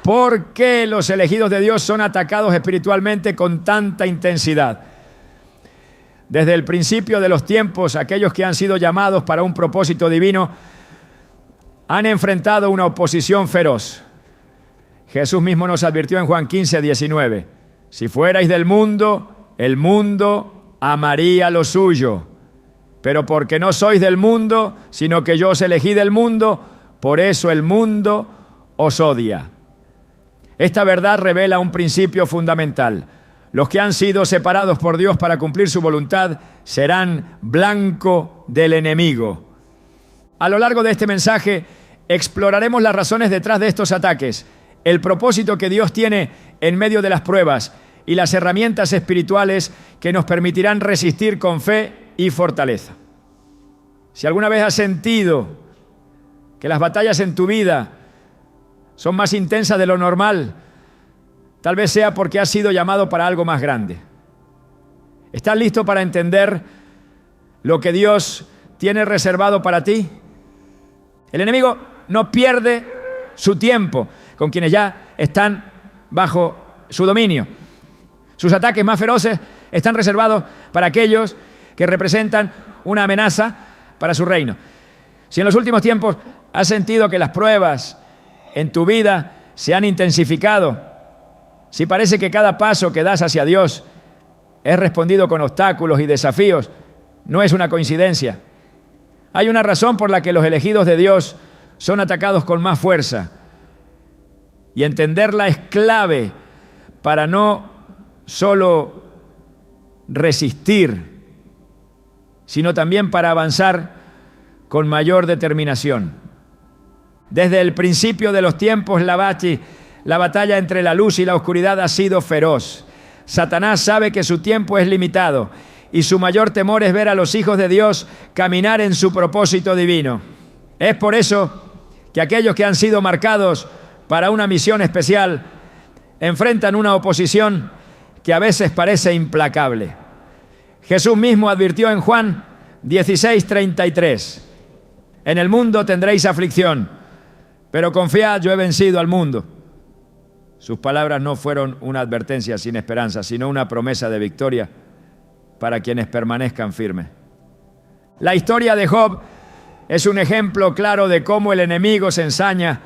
¿Por qué los elegidos de Dios son atacados espiritualmente con tanta intensidad? Desde el principio de los tiempos, aquellos que han sido llamados para un propósito divino han enfrentado una oposición feroz. Jesús mismo nos advirtió en Juan 15:19. Si fuerais del mundo, el mundo amaría lo suyo. Pero porque no sois del mundo, sino que yo os elegí del mundo, por eso el mundo os odia. Esta verdad revela un principio fundamental. Los que han sido separados por Dios para cumplir su voluntad serán blanco del enemigo. A lo largo de este mensaje exploraremos las razones detrás de estos ataques, el propósito que Dios tiene en medio de las pruebas y las herramientas espirituales que nos permitirán resistir con fe y fortaleza. Si alguna vez has sentido que las batallas en tu vida son más intensas de lo normal, tal vez sea porque has sido llamado para algo más grande. ¿Estás listo para entender lo que Dios tiene reservado para ti? El enemigo no pierde su tiempo con quienes ya están bajo su dominio. Sus ataques más feroces están reservados para aquellos que representan una amenaza para su reino. Si en los últimos tiempos has sentido que las pruebas en tu vida se han intensificado, si parece que cada paso que das hacia Dios es respondido con obstáculos y desafíos, no es una coincidencia. Hay una razón por la que los elegidos de Dios son atacados con más fuerza. Y entenderla es clave para no solo resistir, sino también para avanzar con mayor determinación. Desde el principio de los tiempos, la batalla entre la luz y la oscuridad ha sido feroz. Satanás sabe que su tiempo es limitado y su mayor temor es ver a los hijos de Dios caminar en su propósito divino. Es por eso que aquellos que han sido marcados para una misión especial enfrentan una oposición que a veces parece implacable. Jesús mismo advirtió en Juan 16:33: en el mundo tendréis aflicción, pero confiad, yo he vencido al mundo. Sus palabras no fueron una advertencia sin esperanza, sino una promesa de victoria para quienes permanezcan firmes. La historia de Job es un ejemplo claro de cómo el enemigo se ensaña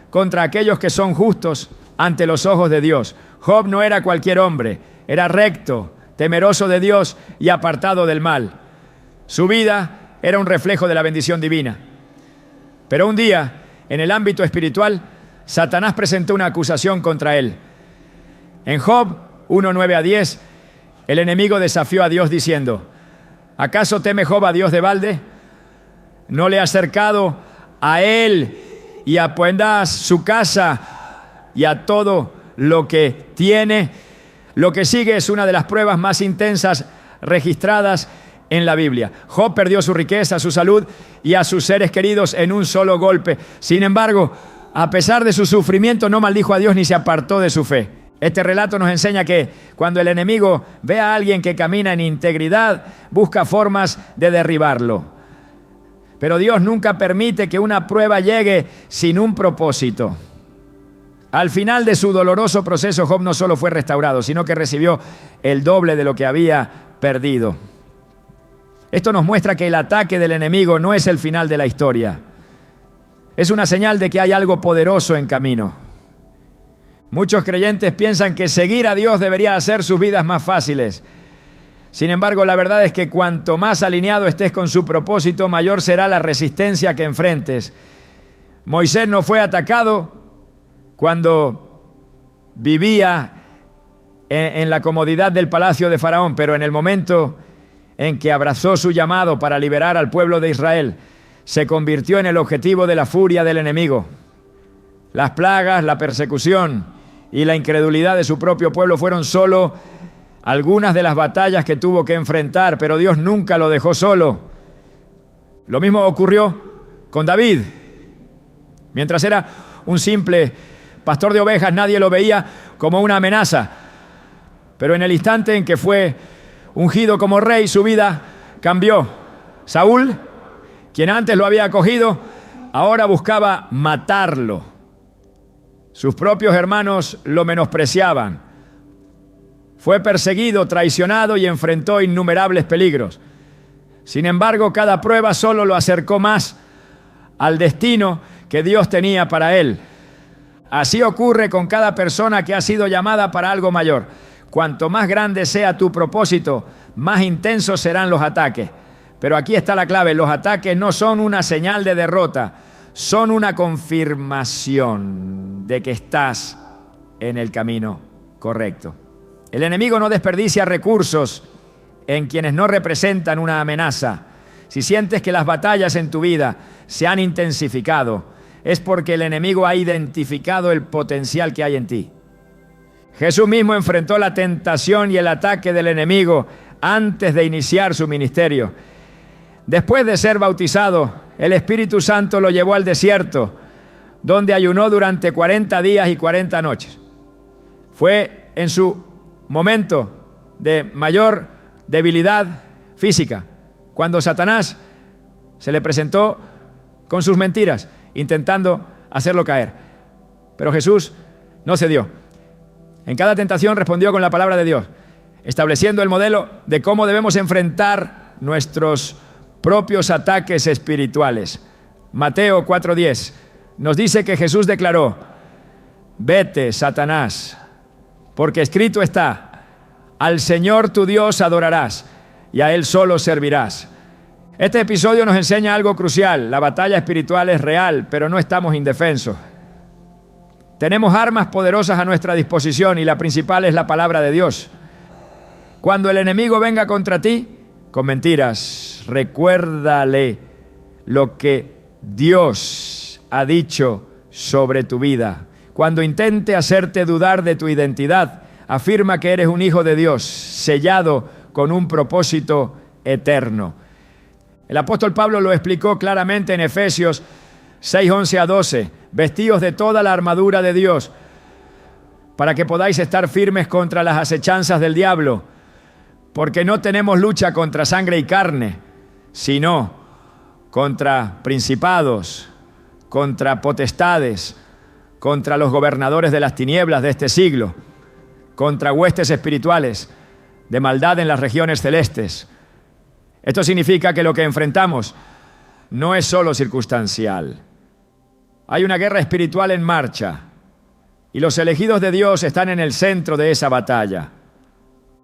contra aquellos que son justos ante los ojos de Dios. Job no era cualquier hombre, era recto, temeroso de Dios y apartado del mal. Su vida era un reflejo de la bendición divina. Pero un día, en el ámbito espiritual, Satanás presentó una acusación contra él. En Job 1:9-10, el enemigo desafió a Dios diciendo: ¿acaso teme Job a Dios de balde? ¿No le ha acercado a él y apuentas su casa y a todo lo que tiene? Lo que sigue es una de las pruebas más intensas registradas en la Biblia. Job perdió su riqueza, su salud y a sus seres queridos en un solo golpe. Sin embargo, a pesar de su sufrimiento, no maldijo a Dios ni se apartó de su fe. Este relato nos enseña que cuando el enemigo ve a alguien que camina en integridad, busca formas de derribarlo. Pero Dios nunca permite que una prueba llegue sin un propósito. Al final de su doloroso proceso, Job no solo fue restaurado, sino que recibió el doble de lo que había perdido. Esto nos muestra que el ataque del enemigo no es el final de la historia. Es una señal de que hay algo poderoso en camino. Muchos creyentes piensan que seguir a Dios debería hacer sus vidas más fáciles. Sin embargo, la verdad es que cuanto más alineado estés con su propósito, mayor será la resistencia que enfrentes. Moisés no fue atacado cuando vivía en la comodidad del palacio de Faraón, pero en el momento en que abrazó su llamado para liberar al pueblo de Israel, se convirtió en el objetivo de la furia del enemigo. Las plagas, la persecución y la incredulidad de su propio pueblo fueron solo algunas de las batallas que tuvo que enfrentar, pero Dios nunca lo dejó solo. Lo mismo ocurrió con David. Mientras era un simple pastor de ovejas, nadie lo veía como una amenaza. Pero en el instante en que fue ungido como rey, su vida cambió. Saúl, quien antes lo había acogido, ahora buscaba matarlo. Sus propios hermanos lo menospreciaban. Fue perseguido, traicionado y enfrentó innumerables peligros. Sin embargo, cada prueba solo lo acercó más al destino que Dios tenía para él. Así ocurre con cada persona que ha sido llamada para algo mayor. Cuanto más grande sea tu propósito, más intensos serán los ataques. Pero aquí está la clave: los ataques no son una señal de derrota, son una confirmación de que estás en el camino correcto. El enemigo no desperdicia recursos en quienes no representan una amenaza. Si sientes que las batallas en tu vida se han intensificado, es porque el enemigo ha identificado el potencial que hay en ti. Jesús mismo enfrentó la tentación y el ataque del enemigo antes de iniciar su ministerio. Después de ser bautizado, el Espíritu Santo lo llevó al desierto, donde ayunó durante 40 días y 40 noches. Fue en su momento de mayor debilidad física, cuando Satanás se le presentó con sus mentiras, intentando hacerlo caer. Pero Jesús no cedió. En cada tentación respondió con la palabra de Dios, estableciendo el modelo de cómo debemos enfrentar nuestros propios ataques espirituales. Mateo 4:10 nos dice que Jesús declaró: vete, Satanás, porque escrito está, al Señor tu Dios adorarás y a Él solo servirás. Este episodio nos enseña algo crucial: la batalla espiritual es real, pero no estamos indefensos. Tenemos armas poderosas a nuestra disposición y la principal es la palabra de Dios. Cuando el enemigo venga contra ti con mentiras, recuérdale lo que Dios ha dicho sobre tu vida. Cuando intente hacerte dudar de tu identidad, afirma que eres un hijo de Dios, sellado con un propósito eterno. El apóstol Pablo lo explicó claramente en Efesios 6:11-12. Vestíos de toda la armadura de Dios, para que podáis estar firmes contra las acechanzas del diablo, porque no tenemos lucha contra sangre y carne, sino contra principados, contra potestades, contra los gobernadores de las tinieblas de este siglo, contra huestes espirituales de maldad en las regiones celestes. Esto significa que lo que enfrentamos no es solo circunstancial. Hay una guerra espiritual en marcha y los elegidos de Dios están en el centro de esa batalla.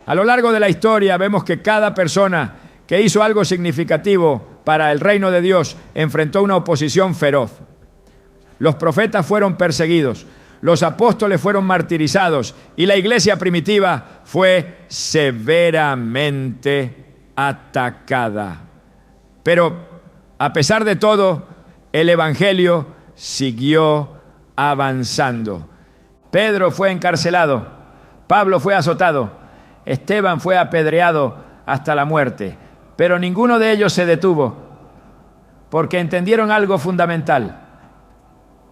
A lo largo de la historia vemos que cada persona que hizo algo significativo para el reino de Dios enfrentó una oposición feroz. Los profetas fueron perseguidos, los apóstoles fueron martirizados y la iglesia primitiva fue severamente atacada. Pero a pesar de todo, el evangelio siguió avanzando. Pedro fue encarcelado, Pablo fue azotado, Esteban fue apedreado hasta la muerte, pero ninguno de ellos se detuvo, porque entendieron algo fundamental: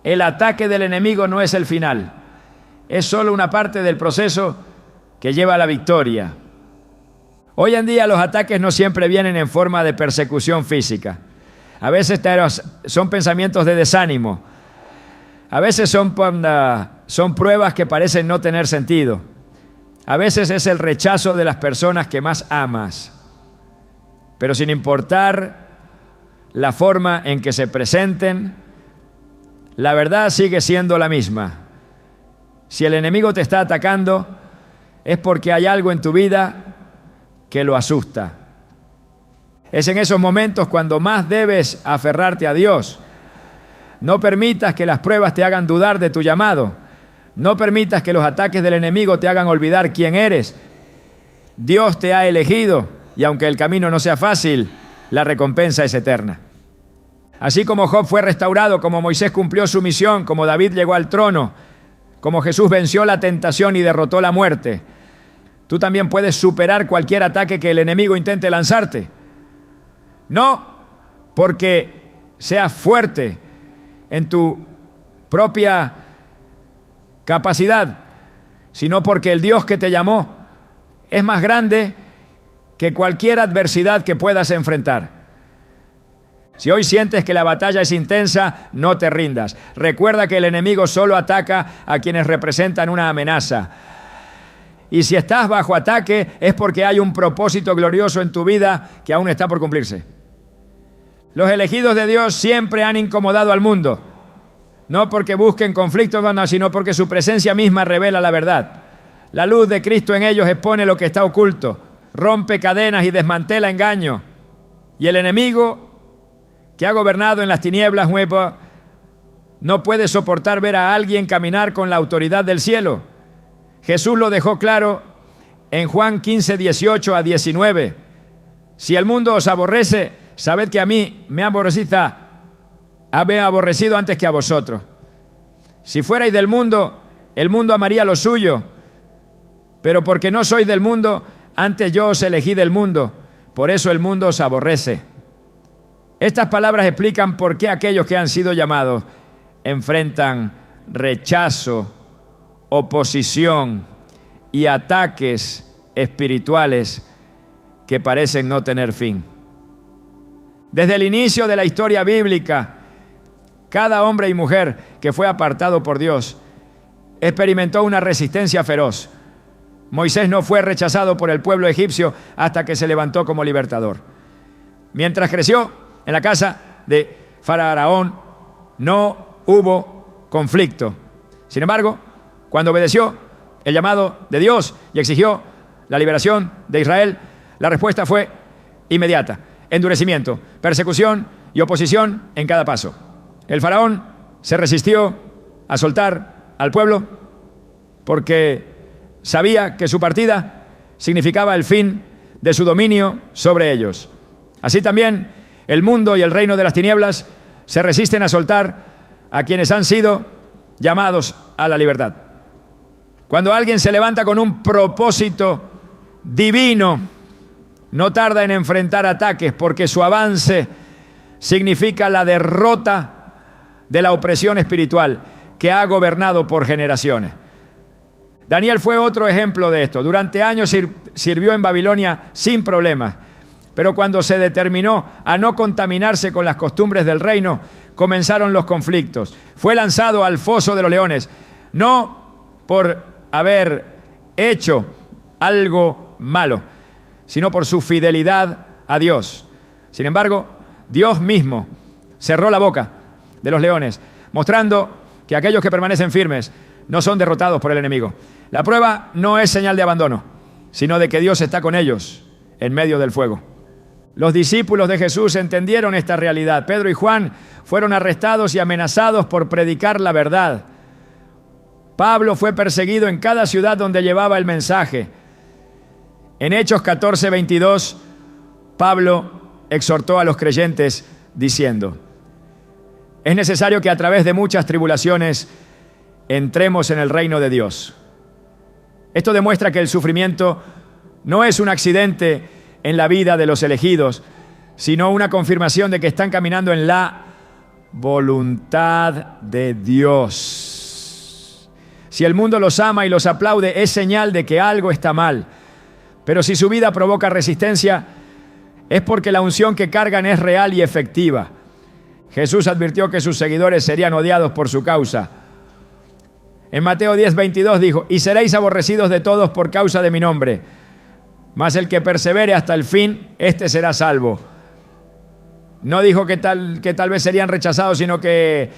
el ataque del enemigo no es el final, es solo una parte del proceso que lleva a la victoria. Hoy en día los ataques no siempre vienen en forma de persecución física. A veces son pensamientos de desánimo. A veces son pruebas que parecen no tener sentido. A veces es el rechazo de las personas que más amas. Pero sin importar la forma en que se presenten, la verdad sigue siendo la misma. Si el enemigo te está atacando, es porque hay algo en tu vida que lo asusta. Es en esos momentos cuando más debes aferrarte a Dios. No permitas que las pruebas te hagan dudar de tu llamado. No permitas que los ataques del enemigo te hagan olvidar quién eres. Dios te ha elegido y aunque el camino no sea fácil, la recompensa es eterna. Así como Job fue restaurado, como Moisés cumplió su misión, como David llegó al trono, como Jesús venció la tentación y derrotó la muerte, tú también puedes superar cualquier ataque que el enemigo intente lanzarte. No porque seas fuerte en tu propia capacidad, sino porque el Dios que te llamó es más grande que cualquier adversidad que puedas enfrentar. Si hoy sientes que la batalla es intensa, no te rindas. Recuerda que el enemigo solo ataca a quienes representan una amenaza. Y si estás bajo ataque es porque hay un propósito glorioso en tu vida que aún está por cumplirse. Los elegidos de Dios siempre han incomodado al mundo. No porque busquen conflictos, sino porque su presencia misma revela la verdad. La luz de Cristo en ellos expone lo que está oculto, rompe cadenas y desmantela engaño. Y el enemigo que ha gobernado en las tinieblas no puede soportar ver a alguien caminar con la autoridad del cielo. Jesús lo dejó claro en Juan 15, 18 a 19. Si el mundo os aborrece, sabed que a mí me ha aborrecido antes que a vosotros. Si fuerais del mundo, el mundo amaría lo suyo. Pero porque no sois del mundo, antes yo os elegí del mundo. Por eso el mundo os aborrece. Estas palabras explican por qué aquellos que han sido llamados enfrentan rechazo, oposición y ataques espirituales que parecen no tener fin. Desde el inicio de la historia bíblica, cada hombre y mujer que fue apartado por Dios experimentó una resistencia feroz. Moisés no fue rechazado por el pueblo egipcio hasta que se levantó como libertador. Mientras creció en la casa de Faraón, no hubo conflicto. Sin embargo, cuando obedeció el llamado de Dios y exigió la liberación de Israel, la respuesta fue inmediata: endurecimiento, persecución y oposición en cada paso. El faraón se resistió a soltar al pueblo porque sabía que su partida significaba el fin de su dominio sobre ellos. Así también el mundo y el reino de las tinieblas se resisten a soltar a quienes han sido llamados a la libertad. Cuando alguien se levanta con un propósito divino, no tarda en enfrentar ataques porque su avance significa la derrota de la opresión espiritual que ha gobernado por generaciones. Daniel fue otro ejemplo de esto. Durante años sirvió en Babilonia sin problemas, pero cuando se determinó a no contaminarse con las costumbres del reino, comenzaron los conflictos. Fue lanzado al foso de los leones, no por haber hecho algo malo, sino por su fidelidad a Dios. Sin embargo, Dios mismo cerró la boca de los leones, mostrando que aquellos que permanecen firmes no son derrotados por el enemigo. La prueba no es señal de abandono, sino de que Dios está con ellos en medio del fuego. Los discípulos de Jesús entendieron esta realidad. Pedro y Juan fueron arrestados y amenazados por predicar la verdad. Pablo fue perseguido en cada ciudad donde llevaba el mensaje. En Hechos 14, 22, Pablo exhortó a los creyentes diciendo: es necesario que a través de muchas tribulaciones entremos en el reino de Dios. Esto demuestra que el sufrimiento no es un accidente en la vida de los elegidos, sino una confirmación de que están caminando en la voluntad de Dios. Si el mundo los ama y los aplaude, es señal de que algo está mal. Pero si su vida provoca resistencia, es porque la unción que cargan es real y efectiva. Jesús advirtió que sus seguidores serían odiados por su causa. En Mateo 10, 22 dijo: y seréis aborrecidos de todos por causa de mi nombre, mas el que persevere hasta el fin, éste será salvo. No dijo que tal vez serían rechazados, sino que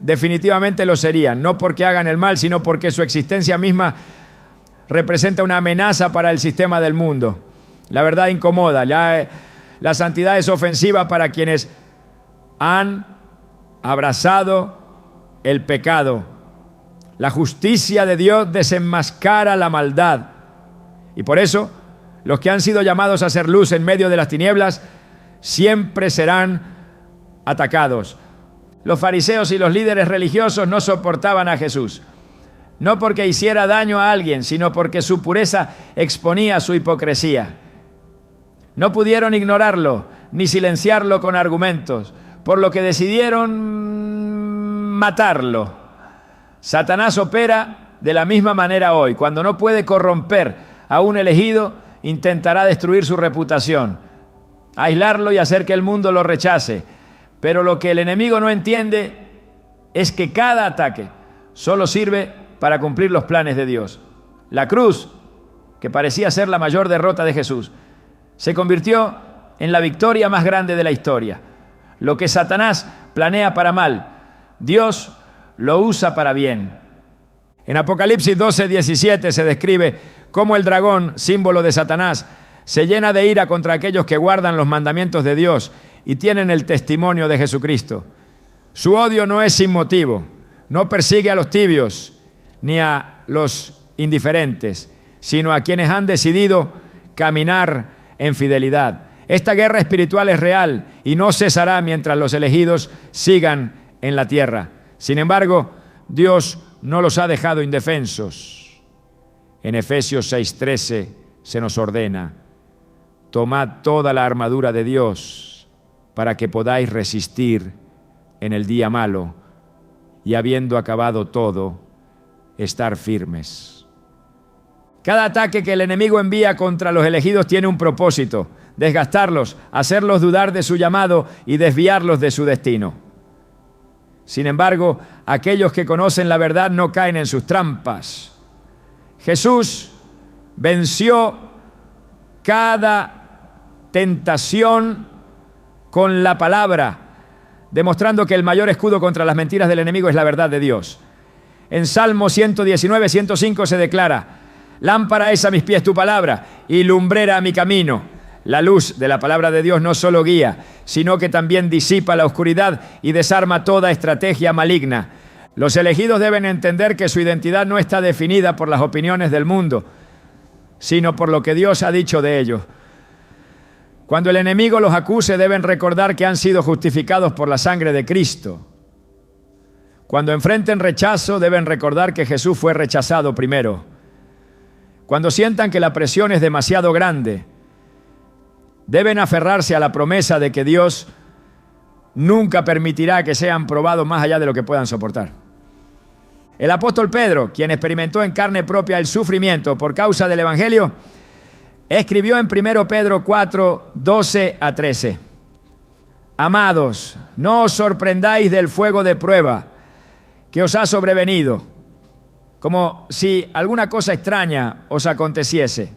definitivamente lo serían. No porque hagan el mal, sino porque su existencia misma representa una amenaza para el sistema del mundo. La verdad incomoda. La santidad es ofensiva para quienes han abrazado el pecado. La justicia de Dios desenmascara la maldad. Y por eso, los que han sido llamados a hacer luz en medio de las tinieblas siempre serán atacados. Los fariseos y los líderes religiosos no soportaban a Jesús, no porque hiciera daño a alguien, sino porque su pureza exponía su hipocresía. No pudieron ignorarlo ni silenciarlo con argumentos, por lo que decidieron matarlo. Satanás opera de la misma manera hoy. Cuando no puede corromper a un elegido, intentará destruir su reputación. aislarlo y hacer que el mundo lo rechace. Pero lo que el enemigo no entiende es que cada ataque solo sirve para cumplir los planes de Dios. La cruz, que parecía ser la mayor derrota de Jesús, se convirtió en la victoria más grande de la historia. Lo que Satanás planea para mal, Dios lo usa para bien. En Apocalipsis 12:17 se describe cómo el dragón, símbolo de Satanás, se llena de ira contra aquellos que guardan los mandamientos de Dios y tienen el testimonio de Jesucristo. Su odio no es sin motivo, no persigue a los tibios ni a los indiferentes, sino a quienes han decidido caminar en fidelidad. Esta guerra espiritual es real y no cesará mientras los elegidos sigan en la tierra. Sin embargo, Dios no los ha dejado indefensos. En Efesios 6:13 se nos ordena: tomad toda la armadura de Dios para que podáis resistir en el día malo y, habiendo acabado todo, estar firmes. Cada ataque que el enemigo envía contra los elegidos tiene un propósito: desgastarlos, hacerlos dudar de su llamado y desviarlos de su destino. Sin embargo, aquellos que conocen la verdad no caen en sus trampas. Jesús venció cada tentación con la palabra, demostrando que el mayor escudo contra las mentiras del enemigo es la verdad de Dios. En Salmo 119:105 se declara: lámpara es a mis pies tu palabra y lumbrera a mi camino. La luz de la palabra de Dios no solo guía, sino que también disipa la oscuridad y desarma toda estrategia maligna. Los elegidos deben entender que su identidad no está definida por las opiniones del mundo, sino por lo que Dios ha dicho de ellos. Cuando el enemigo los acuse, deben recordar que han sido justificados por la sangre de Cristo. Cuando enfrenten rechazo, deben recordar que Jesús fue rechazado primero. Cuando sientan que la presión es demasiado grande, deben aferrarse a la promesa de que Dios nunca permitirá que sean probados más allá de lo que puedan soportar. El apóstol Pedro, quien experimentó en carne propia el sufrimiento por causa del Evangelio, escribió en 1 Pedro 4:12-13: amados, no os sorprendáis del fuego de prueba que os ha sobrevenido, como si alguna cosa extraña os aconteciese,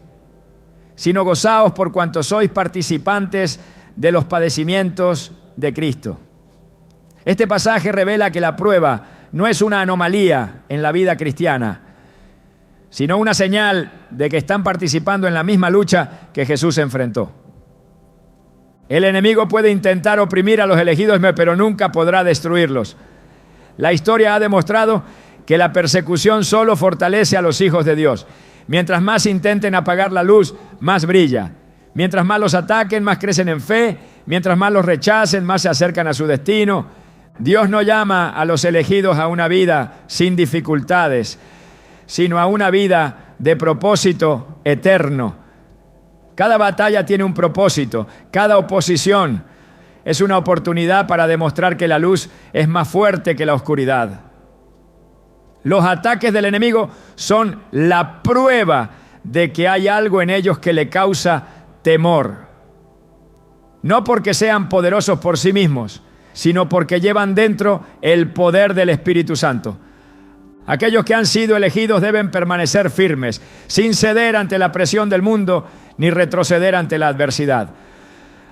sino gozaos por cuanto sois participantes de los padecimientos de Cristo. Este pasaje revela que la prueba no es una anomalía en la vida cristiana, sino una señal de que están participando en la misma lucha que Jesús enfrentó. El enemigo puede intentar oprimir a los elegidos, pero nunca podrá destruirlos. La historia ha demostrado que la persecución solo fortalece a los hijos de Dios. Mientras más intenten apagar la luz, más brilla. Mientras más los ataquen, más crecen en fe. Mientras más los rechacen, más se acercan a su destino. Dios no llama a los elegidos a una vida sin dificultades, sino a una vida de propósito eterno. Cada batalla tiene un propósito. Cada oposición es una oportunidad para demostrar que la luz es más fuerte que la oscuridad. Los ataques del enemigo son la prueba de que hay algo en ellos que le causa temor. No porque sean poderosos por sí mismos, sino porque llevan dentro el poder del Espíritu Santo. Aquellos que han sido elegidos deben permanecer firmes, sin ceder ante la presión del mundo ni retroceder ante la adversidad.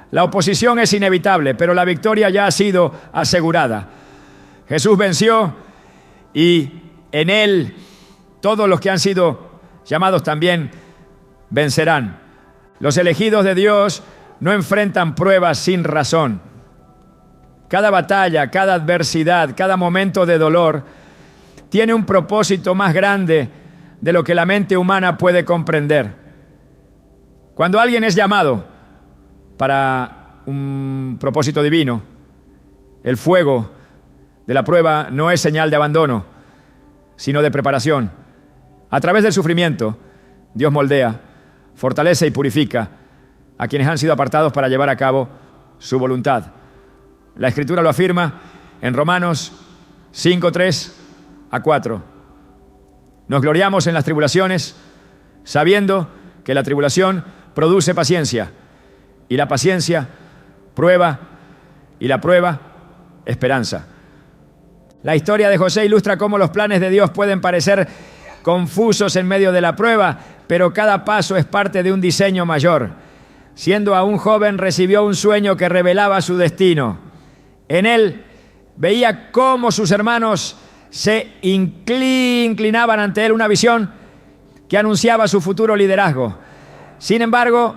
La oposición es inevitable, pero la victoria ya ha sido asegurada. Jesús venció y en Él todos los que han sido llamados también vencerán. Los elegidos de Dios no enfrentan pruebas sin razón. Cada batalla, cada adversidad, cada momento de dolor tiene un propósito más grande de lo que la mente humana puede comprender. Cuando alguien es llamado para un propósito divino, el fuego de la prueba no es señal de abandono, sino de preparación. A través del sufrimiento, Dios moldea, fortalece y purifica a quienes han sido apartados para llevar a cabo su voluntad. La Escritura lo afirma en Romanos 5:3-4. Nos gloriamos en las tribulaciones, sabiendo que la tribulación produce paciencia, y la paciencia Prueba, y la prueba, esperanza. La historia de José ilustra cómo los planes de Dios pueden parecer confusos en medio de la prueba, pero cada paso es parte de un diseño mayor. Siendo aún joven, recibió un sueño que revelaba su destino. En él veía cómo sus hermanos se inclinaban ante él, una visión que anunciaba su futuro liderazgo. Sin embargo,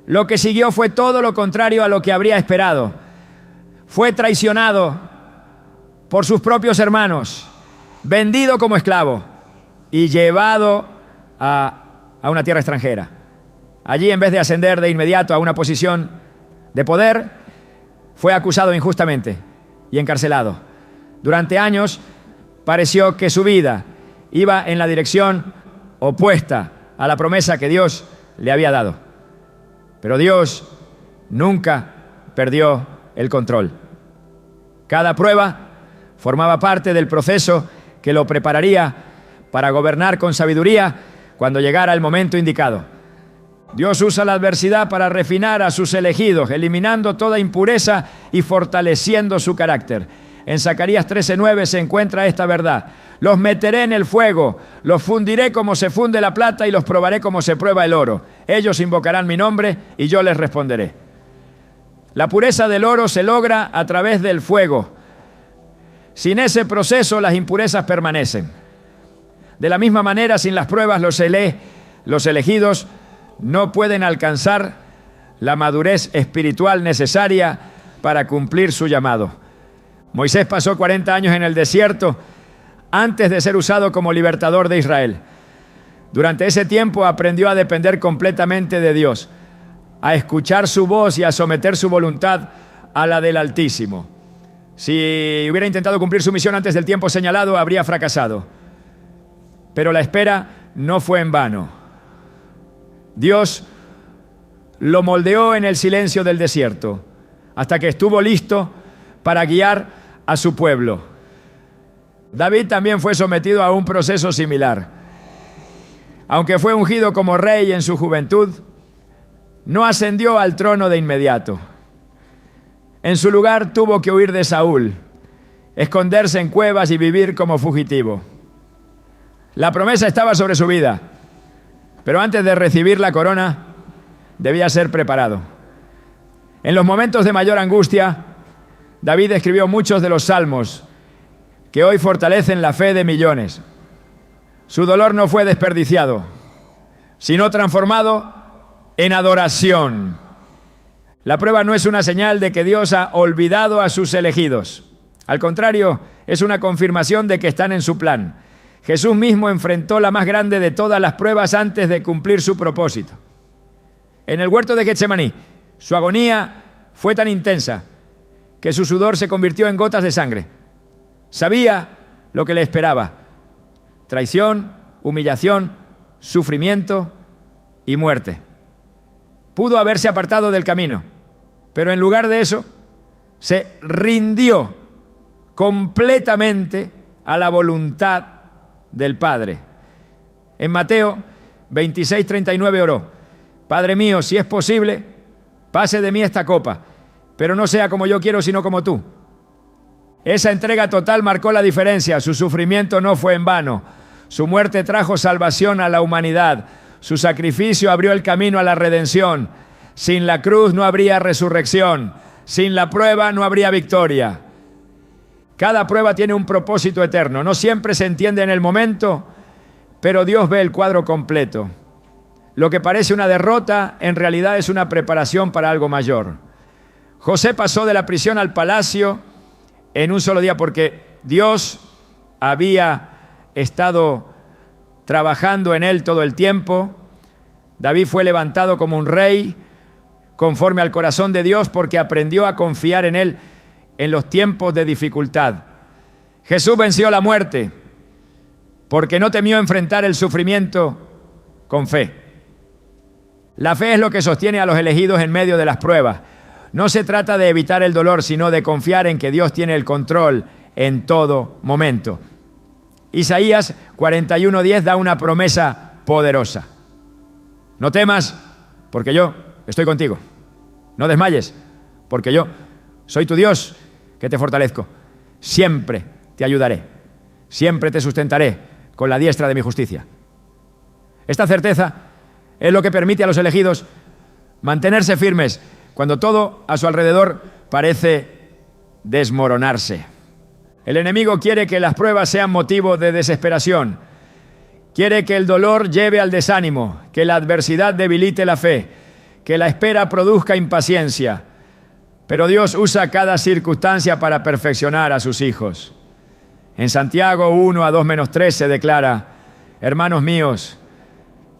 lo que siguió fue todo lo contrario a lo que habría esperado. Fue traicionado por sus propios hermanos, vendido como esclavo y llevado a una tierra extranjera. Allí, en vez de ascender de inmediato a una posición de poder, fue acusado injustamente y encarcelado. Durante años pareció que su vida iba en la dirección opuesta a la promesa que Dios le había dado. Pero Dios nunca perdió el control. Cada prueba formaba parte del proceso que lo prepararía para gobernar con sabiduría cuando llegara el momento indicado. Dios usa la adversidad para refinar a sus elegidos, eliminando toda impureza y fortaleciendo su carácter. En Zacarías 13:9 se encuentra esta verdad: los meteré en el fuego, los fundiré como se funde la plata y los probaré como se prueba el oro. Ellos invocarán mi nombre y yo les responderé. La pureza del oro se logra a través del fuego. Sin ese proceso, las impurezas permanecen. De la misma manera, sin las pruebas, los elegidos no pueden alcanzar la madurez espiritual necesaria para cumplir su llamado. Moisés pasó 40 años en el desierto antes de ser usado como libertador de Israel. Durante ese tiempo aprendió a depender completamente de Dios, a escuchar su voz y a someter su voluntad a la del Altísimo. Si hubiera intentado cumplir su misión antes del tiempo señalado, habría fracasado. Pero la espera no fue en vano. Dios lo moldeó en el silencio del desierto hasta que estuvo listo para guiar a su pueblo. David también fue sometido a un proceso similar. Aunque fue ungido como rey en su juventud, no ascendió al trono de inmediato. En su lugar tuvo que huir de Saúl, esconderse en cuevas y vivir como fugitivo. La promesa estaba sobre su vida, pero antes de recibir la corona, debía ser preparado. En los momentos de mayor angustia, David escribió muchos de los salmos que hoy fortalecen la fe de millones. Su dolor no fue desperdiciado, sino transformado en adoración. La prueba no es una señal de que Dios ha olvidado a sus elegidos. Al contrario, es una confirmación de que están en su plan. Jesús mismo enfrentó la más grande de todas las pruebas antes de cumplir su propósito. En el huerto de Getsemaní, su agonía fue tan intensa que su sudor se convirtió en gotas de sangre. Sabía lo que le esperaba: traición, humillación, sufrimiento y muerte. Pudo haberse apartado del camino, pero en lugar de eso, se rindió completamente a la voluntad del Padre. En Mateo 26:39 oró: Padre mío, si es posible, pase de mí esta copa, pero no sea como yo quiero, sino como tú. Esa entrega total marcó la diferencia. Su sufrimiento no fue en vano. Su muerte trajo salvación a la humanidad. Su sacrificio abrió el camino a la redención. Sin la cruz no habría resurrección. Sin la prueba no habría victoria. Cada prueba tiene un propósito eterno. No siempre se entiende en el momento, pero Dios ve el cuadro completo. Lo que parece una derrota, en realidad es una preparación para algo mayor. José pasó de la prisión al palacio en un solo día porque Dios había estado trabajando en él todo el tiempo. David fue levantado como un rey conforme al corazón de Dios porque aprendió a confiar en él en los tiempos de dificultad. Jesús venció la muerte porque no temió enfrentar el sufrimiento con fe. La fe es lo que sostiene a los elegidos en medio de las pruebas. No se trata de evitar el dolor, sino de confiar en que Dios tiene el control en todo momento. Isaías 41:10 da una promesa poderosa. No temas, porque yo estoy contigo. No desmayes, porque yo soy tu Dios que te fortalezco. Siempre te ayudaré, siempre te sustentaré con la diestra de mi justicia. Esta certeza es lo que permite a los elegidos mantenerse firmes cuando todo a su alrededor parece desmoronarse. El enemigo quiere que las pruebas sean motivo de desesperación. Quiere que el dolor lleve al desánimo, que la adversidad debilite la fe, que la espera produzca impaciencia. Pero Dios usa cada circunstancia para perfeccionar a sus hijos. En Santiago 1:2-3 se declara: hermanos míos,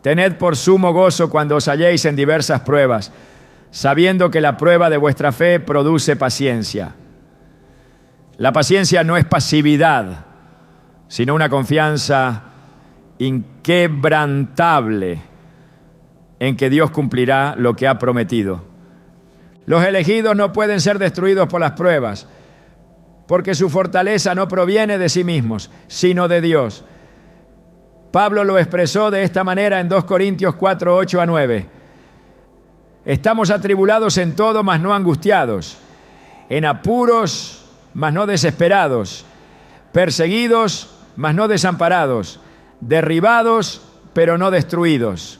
tened por sumo gozo cuando os halléis en diversas pruebas, sabiendo que la prueba de vuestra fe produce paciencia. La paciencia no es pasividad, sino una confianza inquebrantable en que Dios cumplirá lo que ha prometido. Los elegidos no pueden ser destruidos por las pruebas, porque su fortaleza no proviene de sí mismos, sino de Dios. Pablo lo expresó de esta manera en 2 Corintios 4:8-9. Estamos atribulados en todo, mas no angustiados, en apuros, mas no desesperados, perseguidos, mas no desamparados, derribados, pero no destruidos.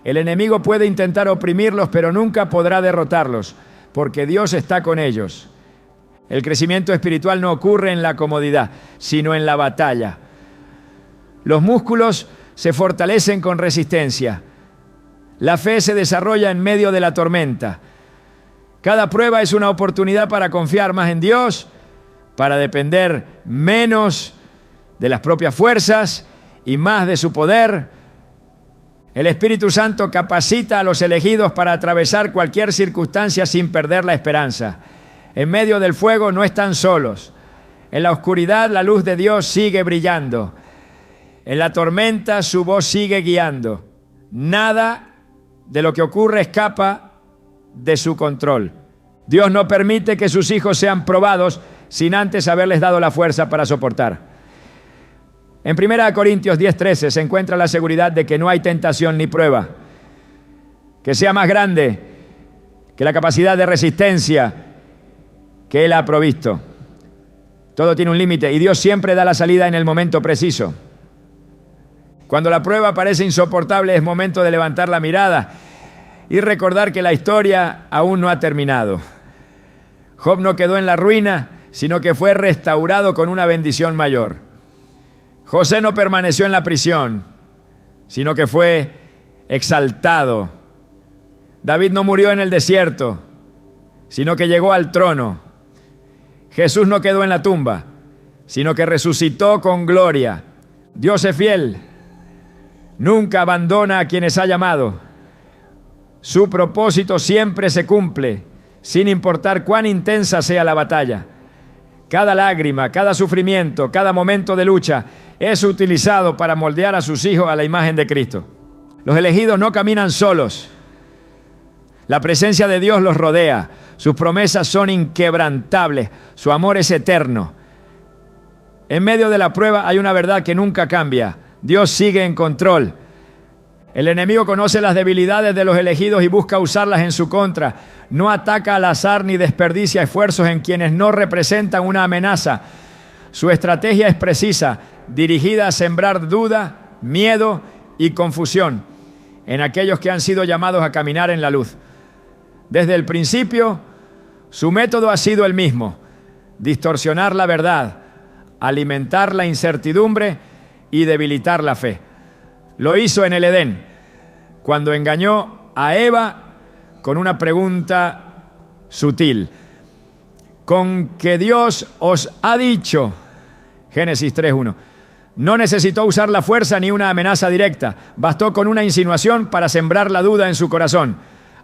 El enemigo puede intentar oprimirlos, pero nunca podrá derrotarlos, porque Dios está con ellos. El crecimiento espiritual no ocurre en la comodidad, sino en la batalla. Los músculos se fortalecen con resistencia. La fe se desarrolla en medio de la tormenta. Cada prueba es una oportunidad para confiar más en Dios, para depender menos de las propias fuerzas y más de su poder. El Espíritu Santo capacita a los elegidos para atravesar cualquier circunstancia sin perder la esperanza. En medio del fuego no están solos. En la oscuridad la luz de Dios sigue brillando. En la tormenta su voz sigue guiando. Nada de lo que ocurre escapa de su control. Dios no permite que sus hijos sean probados sin antes haberles dado la fuerza para soportar. En 1 Corintios 10:13 se encuentra la seguridad de que no hay tentación ni prueba que sea más grande que la capacidad de resistencia que Él ha provisto. Todo tiene un límite y Dios siempre da la salida en el momento preciso. Cuando la prueba parece insoportable, es momento de levantar la mirada y recordar que la historia aún no ha terminado. Job no quedó en la ruina, sino que fue restaurado con una bendición mayor. José no permaneció en la prisión, sino que fue exaltado. David no murió en el desierto, sino que llegó al trono. Jesús no quedó en la tumba, sino que resucitó con gloria. Dios es fiel, nunca abandona a quienes ha llamado. Su propósito siempre se cumple, sin importar cuán intensa sea la batalla. Cada lágrima, cada sufrimiento, cada momento de lucha es utilizado para moldear a sus hijos a la imagen de Cristo. Los elegidos no caminan solos. La presencia de Dios los rodea. Sus promesas son inquebrantables. Su amor es eterno. En medio de la prueba hay una verdad que nunca cambia. Dios sigue en control. El enemigo conoce las debilidades de los elegidos y busca usarlas en su contra. No ataca al azar ni desperdicia esfuerzos en quienes no representan una amenaza. Su estrategia es precisa, dirigida a sembrar duda, miedo y confusión en aquellos que han sido llamados a caminar en la luz. Desde el principio, su método ha sido el mismo: distorsionar la verdad, alimentar la incertidumbre y debilitar la fe. Lo hizo en el Edén, cuando engañó a Eva con una pregunta sutil. Con que Dios os ha dicho, Génesis 3:1. No necesitó usar la fuerza ni una amenaza directa. Bastó con una insinuación para sembrar la duda en su corazón.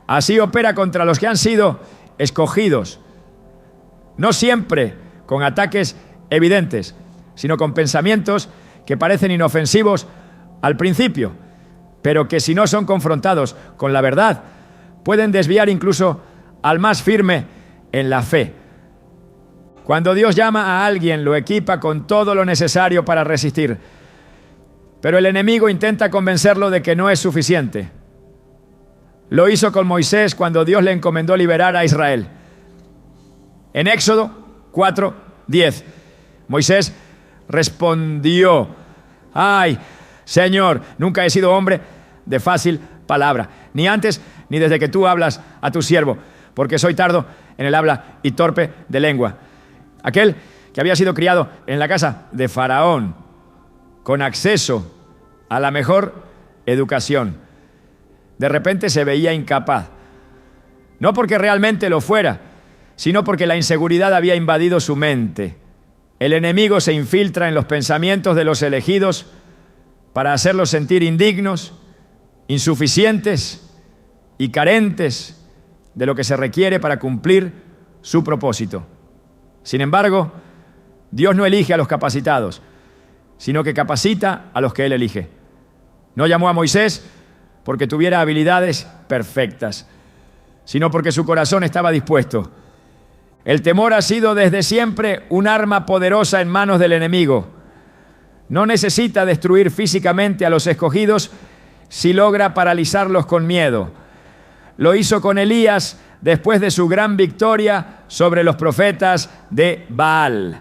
Así opera contra los que han sido escogidos. No siempre con ataques evidentes, sino con pensamientos que parecen inofensivos al principio, pero que si no son confrontados con la verdad, pueden desviar incluso al más firme en la fe. Cuando Dios llama a alguien, lo equipa con todo lo necesario para resistir, pero el enemigo intenta convencerlo de que no es suficiente. Lo hizo con Moisés cuando Dios le encomendó liberar a Israel. En Éxodo 4:10, Moisés respondió: ay, Señor, nunca he sido hombre de fácil palabra, ni antes ni desde que tú hablas a tu siervo, porque soy tardo en el habla y torpe de lengua. Aquel que había sido criado en la casa de Faraón, con acceso a la mejor educación, de repente se veía incapaz. No porque realmente lo fuera, sino porque la inseguridad había invadido su mente. El enemigo se infiltra en los pensamientos de los elegidos para hacerlos sentir indignos, insuficientes y carentes de lo que se requiere para cumplir su propósito. Sin embargo, Dios no elige a los capacitados, sino que capacita a los que Él elige. No llamó a Moisés porque tuviera habilidades perfectas, sino porque su corazón estaba dispuesto. El temor ha sido desde siempre un arma poderosa en manos del enemigo. No necesita destruir físicamente a los escogidos si logra paralizarlos con miedo. Lo hizo con Elías después de su gran victoria sobre los profetas de Baal.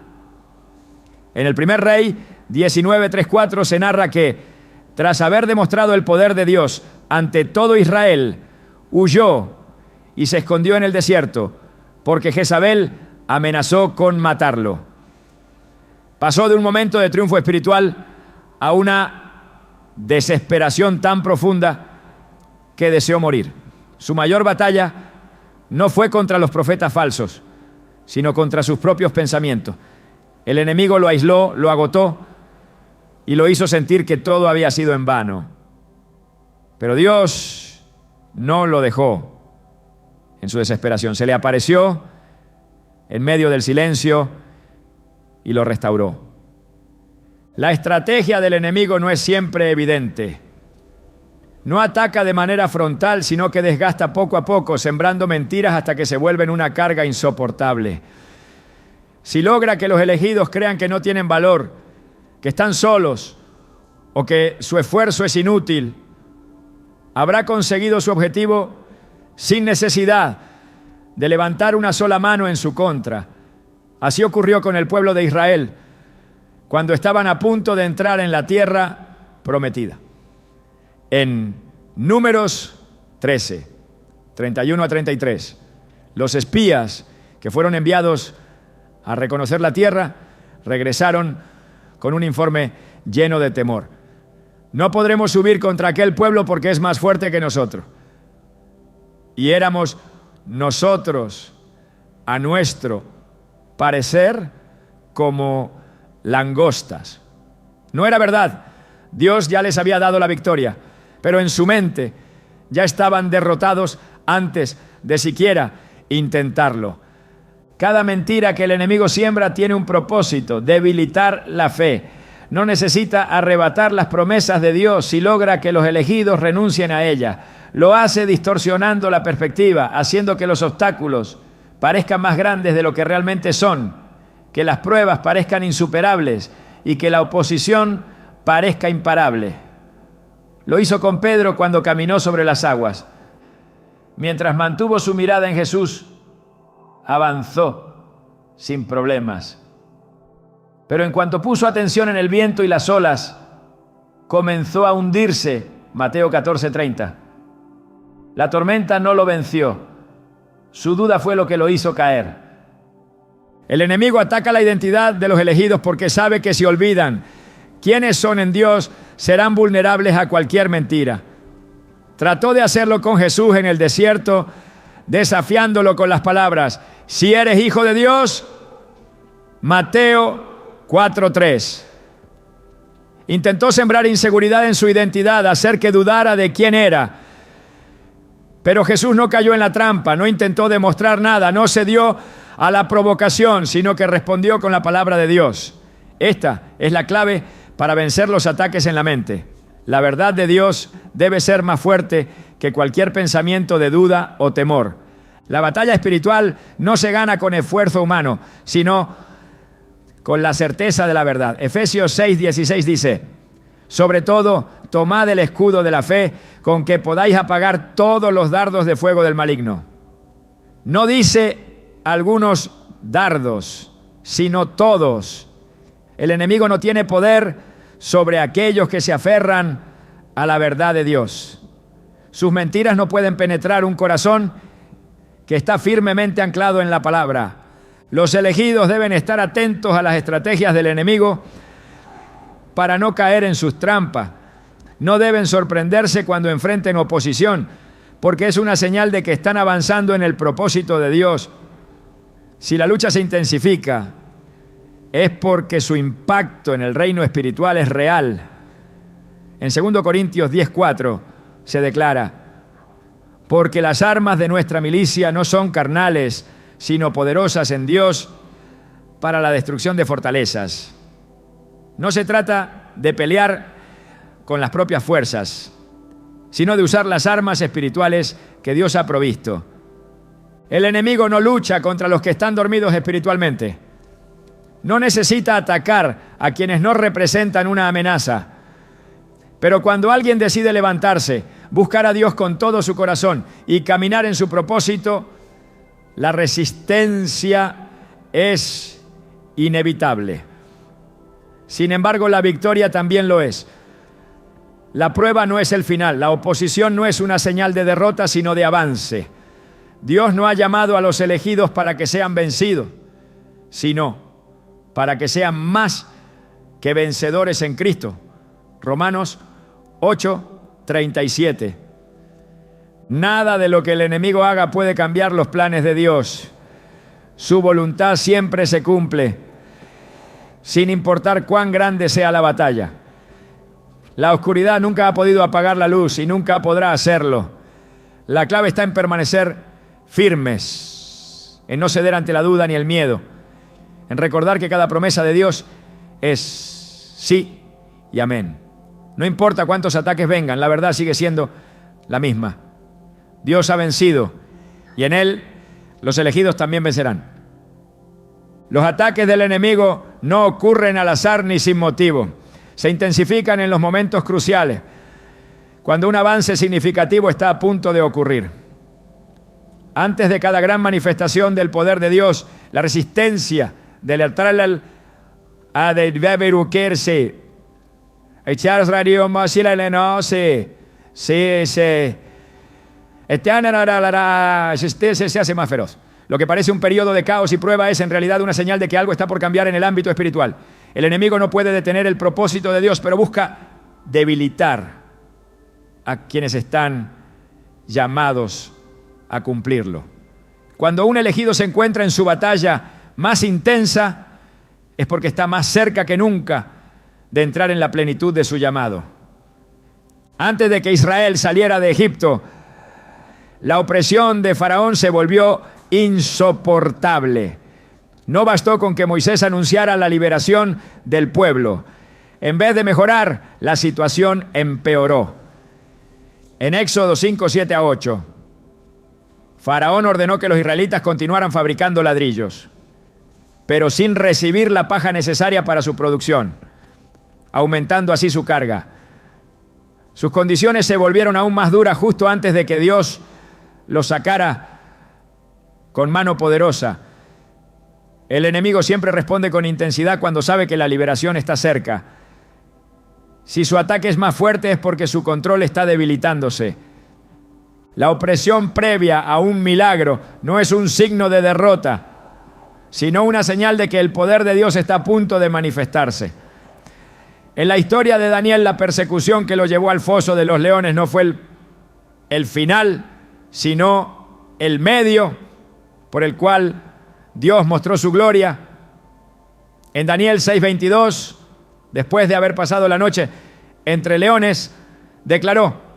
En el primer Rey 19:3-4 se narra que, tras haber demostrado el poder de Dios ante todo Israel, huyó y se escondió en el desierto, porque Jezabel amenazó con matarlo. Pasó de un momento de triunfo espiritual a una desesperación tan profunda que deseó morir. Su mayor batalla no fue contra los profetas falsos, sino contra sus propios pensamientos. El enemigo lo aisló, lo agotó y lo hizo sentir que todo había sido en vano. Pero Dios no lo dejó en su desesperación. Se le apareció en medio del silencio y lo restauró. La estrategia del enemigo no es siempre evidente. No ataca de manera frontal, sino que desgasta poco a poco, sembrando mentiras hasta que se vuelven una carga insoportable. Si logra que los elegidos crean que no tienen valor, que están solos o que su esfuerzo es inútil, habrá conseguido su objetivo sin necesidad de levantar una sola mano en su contra. Así ocurrió con el pueblo de Israel cuando estaban a punto de entrar en la tierra prometida. En Números 13, 31-33, los espías que fueron enviados a reconocer la tierra regresaron con un informe lleno de temor. No podremos subir contra aquel pueblo porque es más fuerte que nosotros. Y éramos nosotros, a nuestro parecer, como langostas. No era verdad. Dios ya les había dado la victoria, pero en su mente ya estaban derrotados antes de siquiera intentarlo. Cada mentira que el enemigo siembra tiene un propósito: debilitar la fe. No necesita arrebatar las promesas de Dios si logra que los elegidos renuncien a ellas. Lo hace distorsionando la perspectiva, haciendo que los obstáculos parezcan más grandes de lo que realmente son, que las pruebas parezcan insuperables y que la oposición parezca imparable. Lo hizo con Pedro cuando caminó sobre las aguas. Mientras mantuvo su mirada en Jesús, avanzó sin problemas. Pero en cuanto puso atención en el viento y las olas, comenzó a hundirse. Mateo 14:30. La tormenta no lo venció. Su duda fue lo que lo hizo caer. El enemigo ataca la identidad de los elegidos porque sabe que si olvidan quiénes son en Dios, serán vulnerables a cualquier mentira. Trató de hacerlo con Jesús en el desierto, desafiándolo con las palabras: si eres hijo de Dios. Mateo 4:3. Intentó sembrar inseguridad en su identidad, hacer que dudara de quién era. Pero Jesús no cayó en la trampa, no intentó demostrar nada, no cedió a la provocación, sino que respondió con la palabra de Dios. Esta es la clave para vencer los ataques en la mente. La verdad de Dios debe ser más fuerte que cualquier pensamiento de duda o temor. La batalla espiritual no se gana con esfuerzo humano, sino con la certeza de la verdad. Efesios 6:16 dice: sobre todo, tomad el escudo de la fe, con que podáis apagar todos los dardos de fuego del maligno. No dice algunos dardos, sino todos. El enemigo no tiene poder sobre aquellos que se aferran a la verdad de Dios. Sus mentiras no pueden penetrar un corazón que está firmemente anclado en la palabra. Los elegidos deben estar atentos a las estrategias del enemigo para no caer en sus trampas. No deben sorprenderse cuando enfrenten oposición, porque es una señal de que están avanzando en el propósito de Dios. Si la lucha se intensifica, es porque su impacto en el reino espiritual es real. En 2 Corintios 10:4 se declara: porque las armas de nuestra milicia no son carnales, sino poderosas en Dios para la destrucción de fortalezas. No se trata de pelear con las propias fuerzas, sino de usar las armas espirituales que Dios ha provisto. El enemigo no lucha contra los que están dormidos espiritualmente. No necesita atacar a quienes no representan una amenaza. Pero cuando alguien decide levantarse, buscar a Dios con todo su corazón y caminar en su propósito, la resistencia es inevitable. Sin embargo, la victoria también lo es. La prueba no es el final, la oposición no es una señal de derrota, sino de avance. Dios no ha llamado a los elegidos para que sean vencidos, sino para que sean más que vencedores en Cristo. Romanos 8:37. Nada de lo que el enemigo haga puede cambiar los planes de Dios. Su voluntad siempre se cumple, sin importar cuán grande sea la batalla. La oscuridad nunca ha podido apagar la luz y nunca podrá hacerlo. La clave está en permanecer firmes, en no ceder ante la duda ni el miedo, en recordar que cada promesa de Dios es sí y amén. No importa cuántos ataques vengan, la verdad sigue siendo la misma. Dios ha vencido y en Él los elegidos también vencerán. Los ataques del enemigo no ocurren al azar ni sin motivo. Se intensifican en los momentos cruciales, cuando un avance significativo está a punto de ocurrir. Antes de cada gran manifestación del poder de Dios, la resistencia del altar a deberuquerse, echar radio más y la lenose, se hace más feroz. Lo que parece un periodo de caos y prueba es en realidad una señal de que algo está por cambiar en el ámbito espiritual. El enemigo no puede detener el propósito de Dios, pero busca debilitar a quienes están llamados a cumplirlo. Cuando un elegido se encuentra en su batalla más intensa, es porque está más cerca que nunca de entrar en la plenitud de su llamado. Antes de que Israel saliera de Egipto, la opresión de Faraón se volvió insoportable. No bastó con que Moisés anunciara la liberación del pueblo. En vez de mejorar, la situación empeoró. En Éxodo 5:7-8, Faraón ordenó que los israelitas continuaran fabricando ladrillos, pero sin recibir la paja necesaria para su producción, aumentando así su carga. Sus condiciones se volvieron aún más duras justo antes de que Dios los sacara con mano poderosa. El enemigo siempre responde con intensidad cuando sabe que la liberación está cerca. Si su ataque es más fuerte es porque su control está debilitándose. La opresión previa a un milagro no es un signo de derrota, sino una señal de que el poder de Dios está a punto de manifestarse. En la historia de Daniel, la persecución que lo llevó al foso de los leones no fue el final, sino el medio por el cual Dios mostró su gloria. En Daniel 6:22, después de haber pasado la noche entre leones, declaró: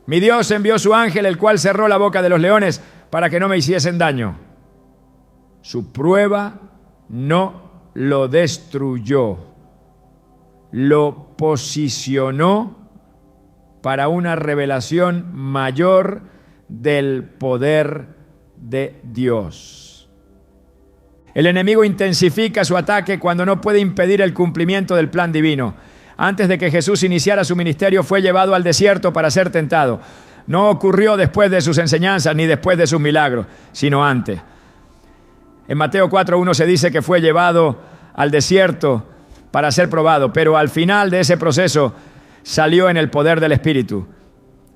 mi Dios envió su ángel, el cual cerró la boca de los leones para que no me hiciesen daño. Su prueba no lo destruyó, lo posicionó para una revelación mayor del poder de Dios. El enemigo intensifica su ataque cuando no puede impedir el cumplimiento del plan divino. Antes de que Jesús iniciara su ministerio, fue llevado al desierto para ser tentado. No ocurrió después de sus enseñanzas ni después de sus milagros, sino antes. En Mateo 4:1 se dice que fue llevado al desierto para ser probado, pero al final de ese proceso salió en el poder del Espíritu.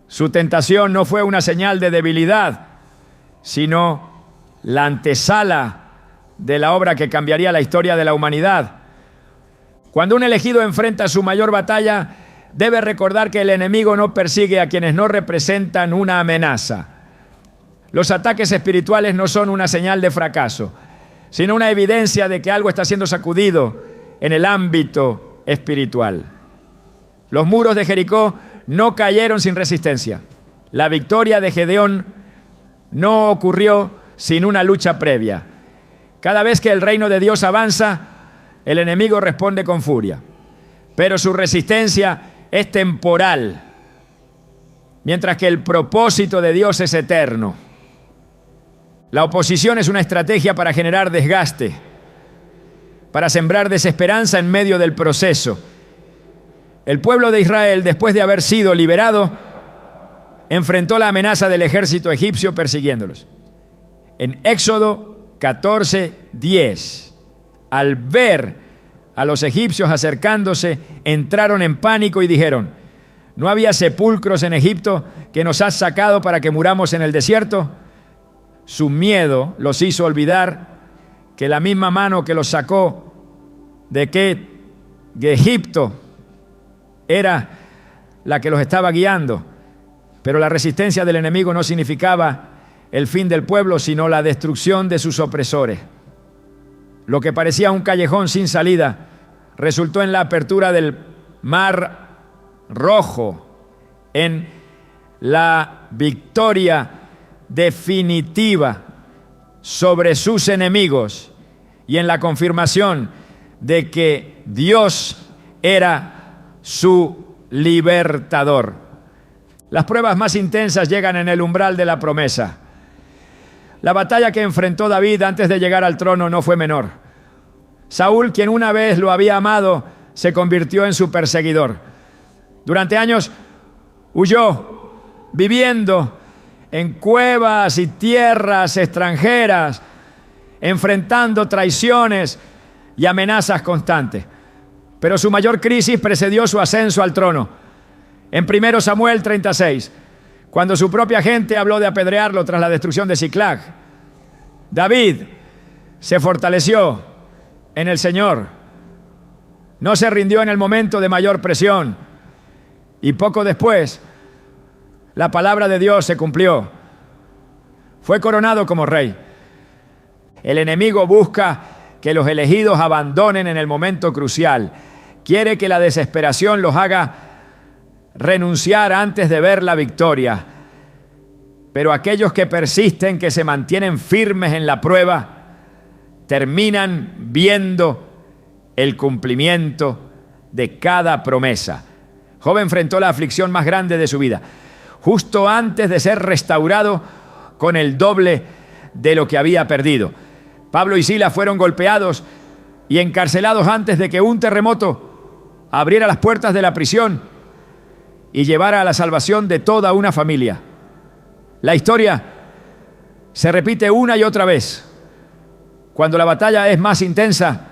Su tentación no fue una señal de debilidad, sino la antesala de la obra que cambiaría la historia de la humanidad. Cuando un elegido enfrenta su mayor batalla, debe recordar que el enemigo no persigue a quienes no representan una amenaza. Los ataques espirituales no son una señal de fracaso, sino una evidencia de que algo está siendo sacudido en el ámbito espiritual. Los muros de Jericó no cayeron sin resistencia. La victoria de Gedeón no ocurrió sin una lucha previa. Cada vez que el reino de Dios avanza, el enemigo responde con furia. Pero su resistencia es temporal, mientras que el propósito de Dios es eterno. La oposición es una estrategia para generar desgaste, para sembrar desesperanza en medio del proceso. El pueblo de Israel, después de haber sido liberado, enfrentó la amenaza del ejército egipcio persiguiéndolos. En Éxodo 14:10, al ver a los egipcios acercándose, entraron en pánico y dijeron: ¿no había sepulcros en Egipto que nos has sacado para que muramos en el desierto? Su miedo los hizo olvidar que la misma mano que los sacó de Egipto era la que los estaba guiando. Pero la resistencia del enemigo no significaba el fin del pueblo, sino la destrucción de sus opresores. Lo que parecía un callejón sin salida resultó en la apertura del Mar Rojo, en la victoria definitiva sobre sus enemigos y en la confirmación de que Dios era su libertador. Las pruebas más intensas llegan en el umbral de la promesa. La batalla que enfrentó David antes de llegar al trono no fue menor. Saúl, quien una vez lo había amado, se convirtió en su perseguidor. Durante años huyó, viviendo en cuevas y tierras extranjeras, enfrentando traiciones y amenazas constantes. Pero su mayor crisis precedió su ascenso al trono. En 1 Samuel 36, cuando su propia gente habló de apedrearlo tras la destrucción de Siclag, David se fortaleció en el Señor. No se rindió en el momento de mayor presión. Y poco después, la palabra de Dios se cumplió. Fue coronado como rey. El enemigo busca que los elegidos abandonen en el momento crucial. Quiere que la desesperación los haga renunciar antes de ver la victoria. Pero aquellos que persisten, que se mantienen firmes en la prueba, terminan viendo el cumplimiento de cada promesa. Job enfrentó la aflicción más grande de su vida, justo antes de ser restaurado con el doble de lo que había perdido. Pablo y Silas fueron golpeados y encarcelados antes de que un terremoto abriera las puertas de la prisión y llevara a la salvación de toda una familia. La historia se repite una y otra vez. Cuando la batalla es más intensa,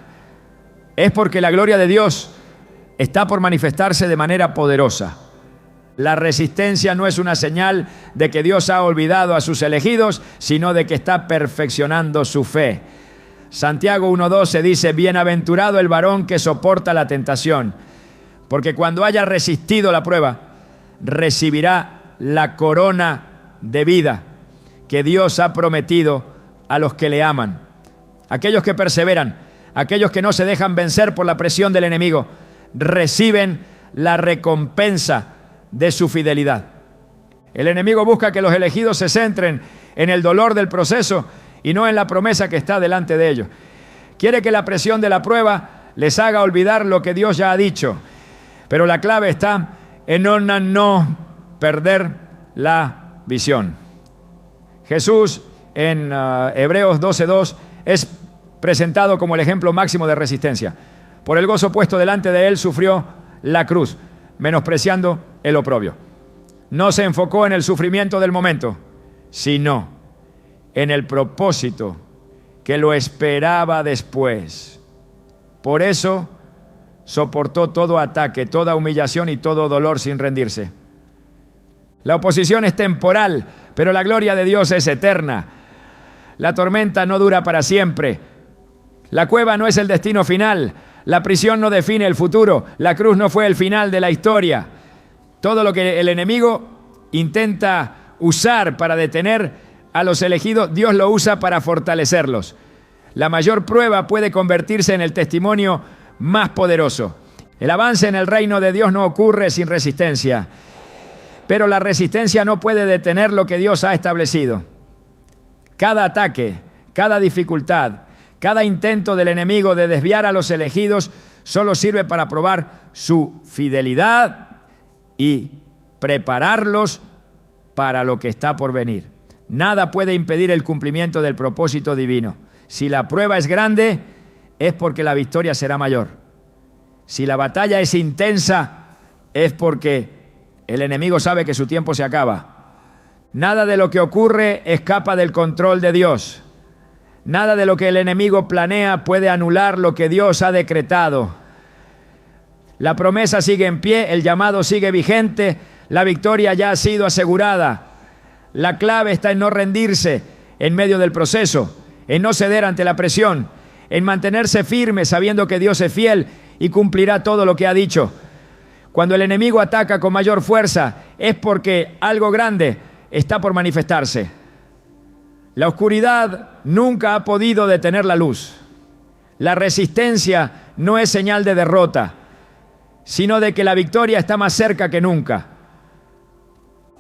es porque la gloria de Dios está por manifestarse de manera poderosa. La resistencia no es una señal de que Dios ha olvidado a sus elegidos, sino de que está perfeccionando su fe. Santiago 1:12 dice: bienaventurado el varón que soporta la tentación, porque cuando haya resistido la prueba, recibirá la corona de vida que Dios ha prometido a los que le aman. Aquellos que perseveran, aquellos que no se dejan vencer por la presión del enemigo, reciben la recompensa de su fidelidad. El enemigo busca que los elegidos se centren en el dolor del proceso y no en la promesa que está delante de ellos. Quiere que la presión de la prueba les haga olvidar lo que Dios ya ha dicho. Pero la clave está en no perder la visión. Jesús en Hebreos 12:2 es presentado como el ejemplo máximo de resistencia. Por el gozo puesto delante de él sufrió la cruz, menospreciando el oprobio. No se enfocó en el sufrimiento del momento, sino en el propósito que lo esperaba después. Por eso soportó todo ataque, toda humillación y todo dolor sin rendirse. La oposición es temporal, pero la gloria de Dios es eterna. La tormenta no dura para siempre. La cueva no es el destino final. La prisión no define el futuro. La cruz no fue el final de la historia. Todo lo que el enemigo intenta usar para detener a los elegidos, Dios lo usa para fortalecerlos. La mayor prueba puede convertirse en el testimonio más poderoso. El avance en el reino de Dios no ocurre sin resistencia, pero la resistencia no puede detener lo que Dios ha establecido. Cada ataque, cada dificultad, cada intento del enemigo de desviar a los elegidos solo sirve para probar su fidelidad y prepararlos para lo que está por venir. Nada puede impedir el cumplimiento del propósito divino. Si la prueba es grande, es porque la victoria será mayor. Si la batalla es intensa, es porque el enemigo sabe que su tiempo se acaba. Nada de lo que ocurre escapa del control de Dios. Nada de lo que el enemigo planea puede anular lo que Dios ha decretado. La promesa sigue en pie, el llamado sigue vigente, la victoria ya ha sido asegurada. La clave está en no rendirse en medio del proceso, en no ceder ante la presión, en mantenerse firme sabiendo que Dios es fiel y cumplirá todo lo que ha dicho. Cuando el enemigo ataca con mayor fuerza, es porque algo grande está por manifestarse. La oscuridad nunca ha podido detener la luz. La resistencia no es señal de derrota, sino de que la victoria está más cerca que nunca.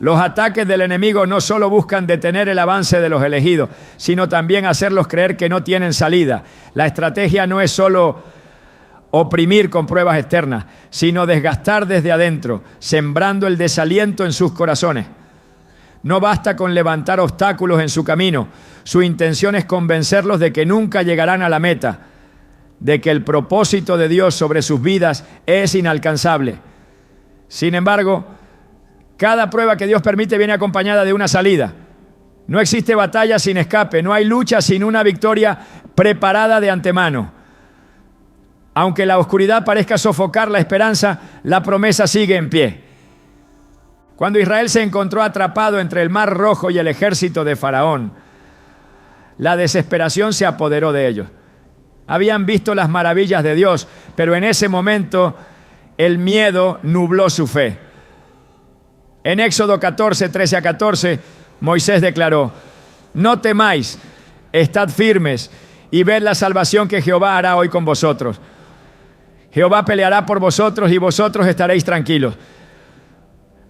Los ataques del enemigo no solo buscan detener el avance de los elegidos, sino también hacerlos creer que no tienen salida. La estrategia no es solo oprimir con pruebas externas, sino desgastar desde adentro, sembrando el desaliento en sus corazones. No basta con levantar obstáculos en su camino. Su intención es convencerlos de que nunca llegarán a la meta, de que el propósito de Dios sobre sus vidas es inalcanzable. Sin embargo, cada prueba que Dios permite viene acompañada de una salida. No existe batalla sin escape, no hay lucha sin una victoria preparada de antemano. Aunque la oscuridad parezca sofocar la esperanza, la promesa sigue en pie. Cuando Israel se encontró atrapado entre el Mar Rojo y el ejército de Faraón, la desesperación se apoderó de ellos. Habían visto las maravillas de Dios, pero en ese momento el miedo nubló su fe. En Éxodo 14, 13 a 14, Moisés declaró: no temáis, estad firmes y ved la salvación que Jehová hará hoy con vosotros. Jehová peleará por vosotros y vosotros estaréis tranquilos.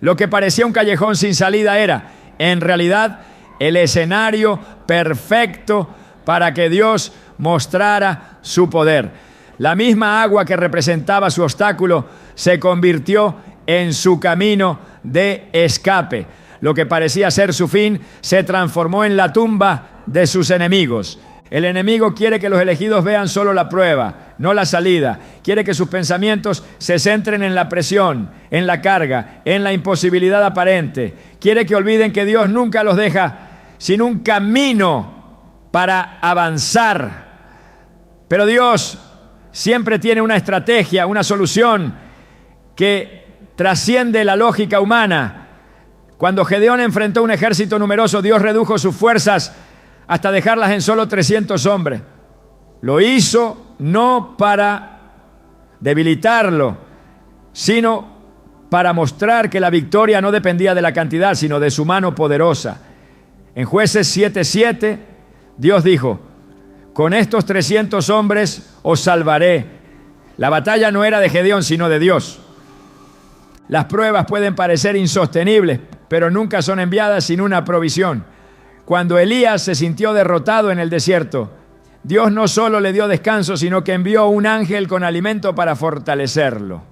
Lo que parecía un callejón sin salida era, en realidad, el escenario perfecto para que Dios mostrara su poder. La misma agua que representaba su obstáculo se convirtió en su camino de escape. Lo que parecía ser su fin se transformó en la tumba de sus enemigos. El enemigo quiere que los elegidos vean solo la prueba, no la salida. Quiere que sus pensamientos se centren en la presión, en la carga, en la imposibilidad aparente. Quiere que olviden que Dios nunca los deja sin un camino para avanzar. Pero Dios siempre tiene una estrategia, una solución que trasciende la lógica humana. Cuando Gedeón enfrentó un ejército numeroso, Dios redujo sus fuerzas hasta dejarlas en solo 300 hombres. Lo hizo no para debilitarlo, sino para mostrar que la victoria no dependía de la cantidad, sino de su mano poderosa. En Jueces 7:7, Dios dijo: con estos 300 hombres os salvaré. La batalla no era de Gedeón, sino de Dios. Las pruebas pueden parecer insostenibles, pero nunca son enviadas sin una provisión. Cuando Elías se sintió derrotado en el desierto, Dios no solo le dio descanso, sino que envió un ángel con alimento para fortalecerlo.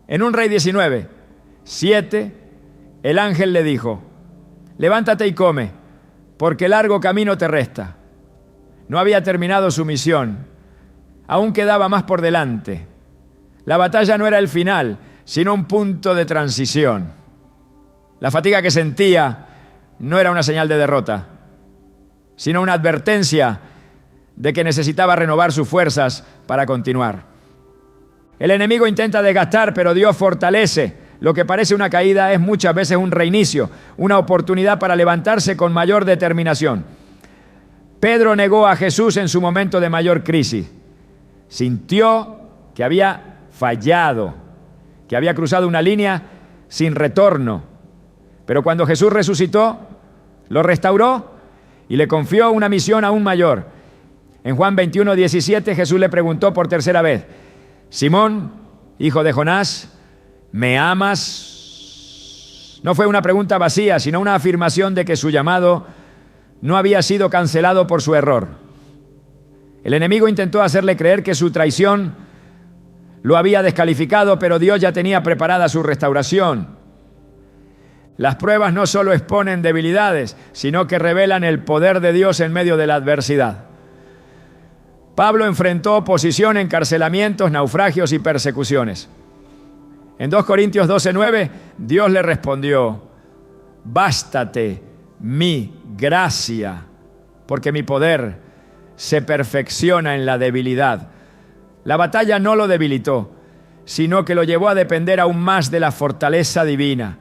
En un Rey 19:7, el ángel le dijo: levántate y come, porque largo camino te resta. No había terminado su misión, aún quedaba más por delante. La batalla no era el final, sino un punto de transición. La fatiga que sentía no era una señal de derrota, sino una advertencia de que necesitaba renovar sus fuerzas para continuar. El enemigo intenta desgastar, pero Dios fortalece. Lo que parece una caída es muchas veces un reinicio, una oportunidad para levantarse con mayor determinación. Pedro negó a Jesús en su momento de mayor crisis. Sintió que había fallado, que había cruzado una línea sin retorno. Pero cuando Jesús resucitó, lo restauró y le confió una misión aún mayor. En Juan 21:17 Jesús le preguntó por tercera vez: Simón, hijo de Jonás, ¿me amas? No fue una pregunta vacía, sino una afirmación de que su llamado no había sido cancelado por su error. El enemigo intentó hacerle creer que su traición lo había descalificado, pero Dios ya tenía preparada su restauración. Las pruebas no solo exponen debilidades, sino que revelan el poder de Dios en medio de la adversidad. Pablo enfrentó oposición, encarcelamientos, naufragios y persecuciones. En 2 Corintios 12:9, Dios le respondió: bástate mi gracia, porque mi poder se perfecciona en la debilidad. La batalla no lo debilitó, sino que lo llevó a depender aún más de la fortaleza divina.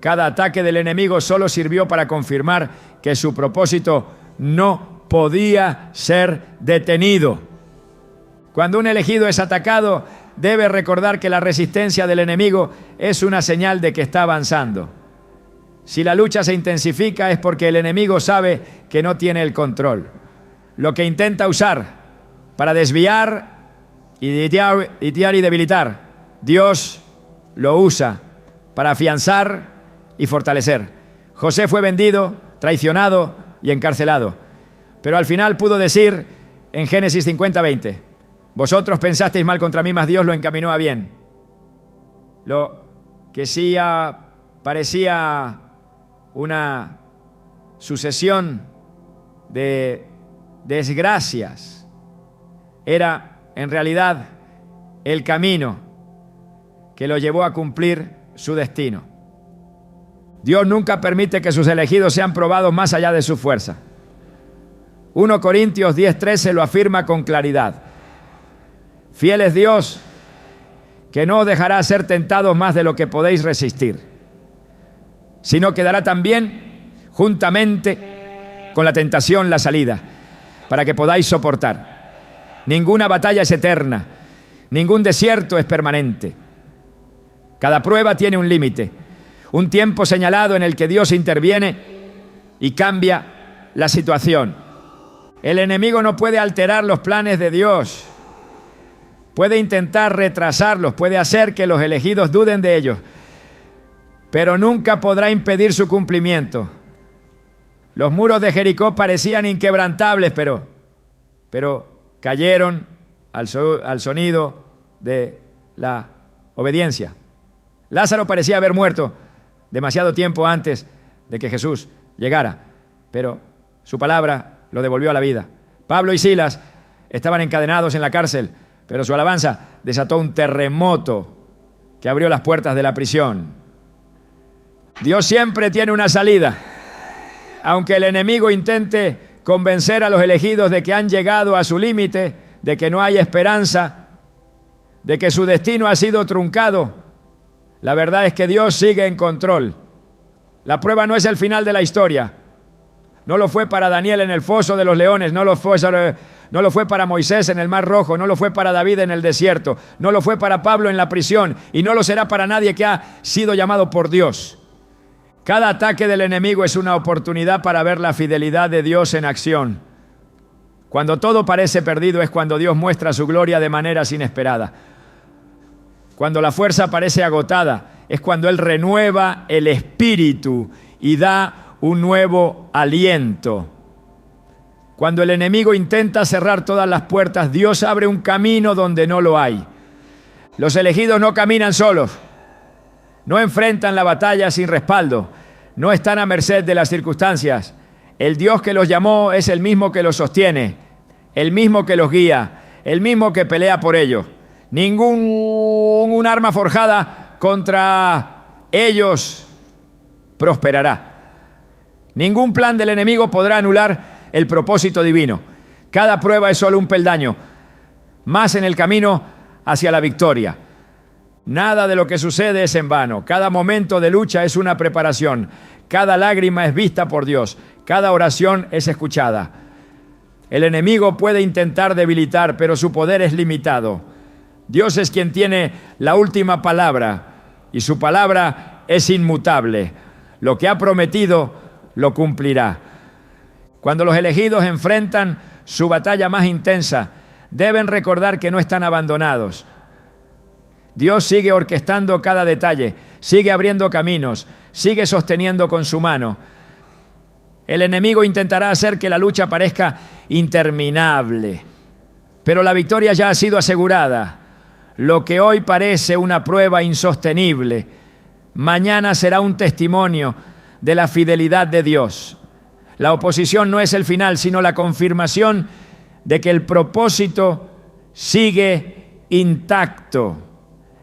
Cada ataque del enemigo solo sirvió para confirmar que su propósito no podía ser detenido. Cuando un elegido es atacado, debe recordar que la resistencia del enemigo es una señal de que está avanzando. Si la lucha se intensifica es porque el enemigo sabe que no tiene el control. Lo que intenta usar para desviar y debilitar, Dios lo usa para afianzar y fortalecer. José fue vendido, traicionado y encarcelado, pero al final pudo decir en Génesis 50:20: vosotros pensasteis mal contra mí, mas Dios lo encaminó a bien. Lo que sí parecía una sucesión de desgracias era en realidad el camino que lo llevó a cumplir su destino. Dios nunca permite que sus elegidos sean probados más allá de su fuerza. 1 Corintios 10:13 lo afirma con claridad: fiel es Dios, que no os dejará ser tentados más de lo que podéis resistir, sino que dará también juntamente con la tentación la salida, para que podáis soportar. Ninguna batalla es eterna, ningún desierto es permanente. Cada prueba tiene un límite, un tiempo señalado en el que Dios interviene y cambia la situación. El enemigo no puede alterar los planes de Dios. Puede intentar retrasarlos, puede hacer que los elegidos duden de ellos, pero nunca podrá impedir su cumplimiento. Los muros de Jericó parecían inquebrantables, pero cayeron al sonido de la obediencia. Lázaro parecía haber muerto demasiado tiempo antes de que Jesús llegara, pero su palabra lo devolvió a la vida. Pablo y Silas estaban encadenados en la cárcel, pero su alabanza desató un terremoto que abrió las puertas de la prisión. Dios siempre tiene una salida. Aunque el enemigo intente convencer a los elegidos de que han llegado a su límite, de que no hay esperanza, de que su destino ha sido truncado, la verdad es que Dios sigue en control. La prueba no es el final de la historia. No lo fue para Daniel en el foso de los leones, no lo fue para Moisés en el Mar Rojo, no lo fue para David en el desierto, no lo fue para Pablo en la prisión y no lo será para nadie que ha sido llamado por Dios. Cada ataque del enemigo es una oportunidad para ver la fidelidad de Dios en acción. Cuando todo parece perdido es cuando Dios muestra su gloria de maneras inesperadas. Cuando la fuerza parece agotada es cuando Él renueva el espíritu y da un nuevo aliento. Cuando el enemigo intenta cerrar todas las puertas, Dios abre un camino donde no lo hay. Los elegidos no caminan solos, no enfrentan la batalla sin respaldo, no están a merced de las circunstancias. El Dios que los llamó es el mismo que los sostiene, el mismo que los guía, el mismo que pelea por ellos. Ningún arma forjada contra ellos prosperará. Ningún plan del enemigo podrá anular el propósito divino. Cada prueba es solo un peldaño más en el camino hacia la victoria. Nada de lo que sucede es en vano. Cada momento de lucha es una preparación. Cada lágrima es vista por Dios. Cada oración es escuchada. El enemigo puede intentar debilitar, pero su poder es limitado. Dios es quien tiene la última palabra y su palabra es inmutable. Lo que ha prometido lo cumplirá. Cuando los elegidos enfrentan su batalla más intensa, deben recordar que no están abandonados. Dios sigue orquestando cada detalle, sigue abriendo caminos, sigue sosteniendo con su mano. El enemigo intentará hacer que la lucha parezca interminable, pero la victoria ya ha sido asegurada. Lo que hoy parece una prueba insostenible, mañana será un testimonio de la fidelidad de Dios. La oposición no es el final, sino la confirmación de que el propósito sigue intacto.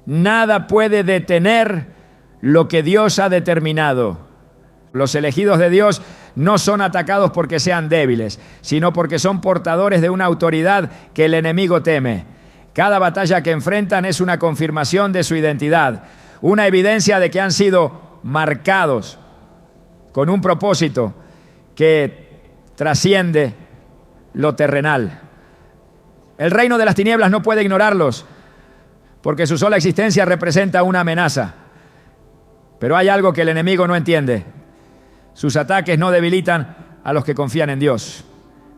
Nada puede detener lo que Dios ha determinado. Los elegidos de Dios no son atacados porque sean débiles, sino porque son portadores de una autoridad que el enemigo teme. Cada batalla que enfrentan es una confirmación de su identidad, una evidencia de que han sido marcados con un propósito que trasciende lo terrenal. El reino de las tinieblas no puede ignorarlos, porque su sola existencia representa una amenaza. Pero hay algo que el enemigo no entiende. Sus ataques no debilitan a los que confían en Dios,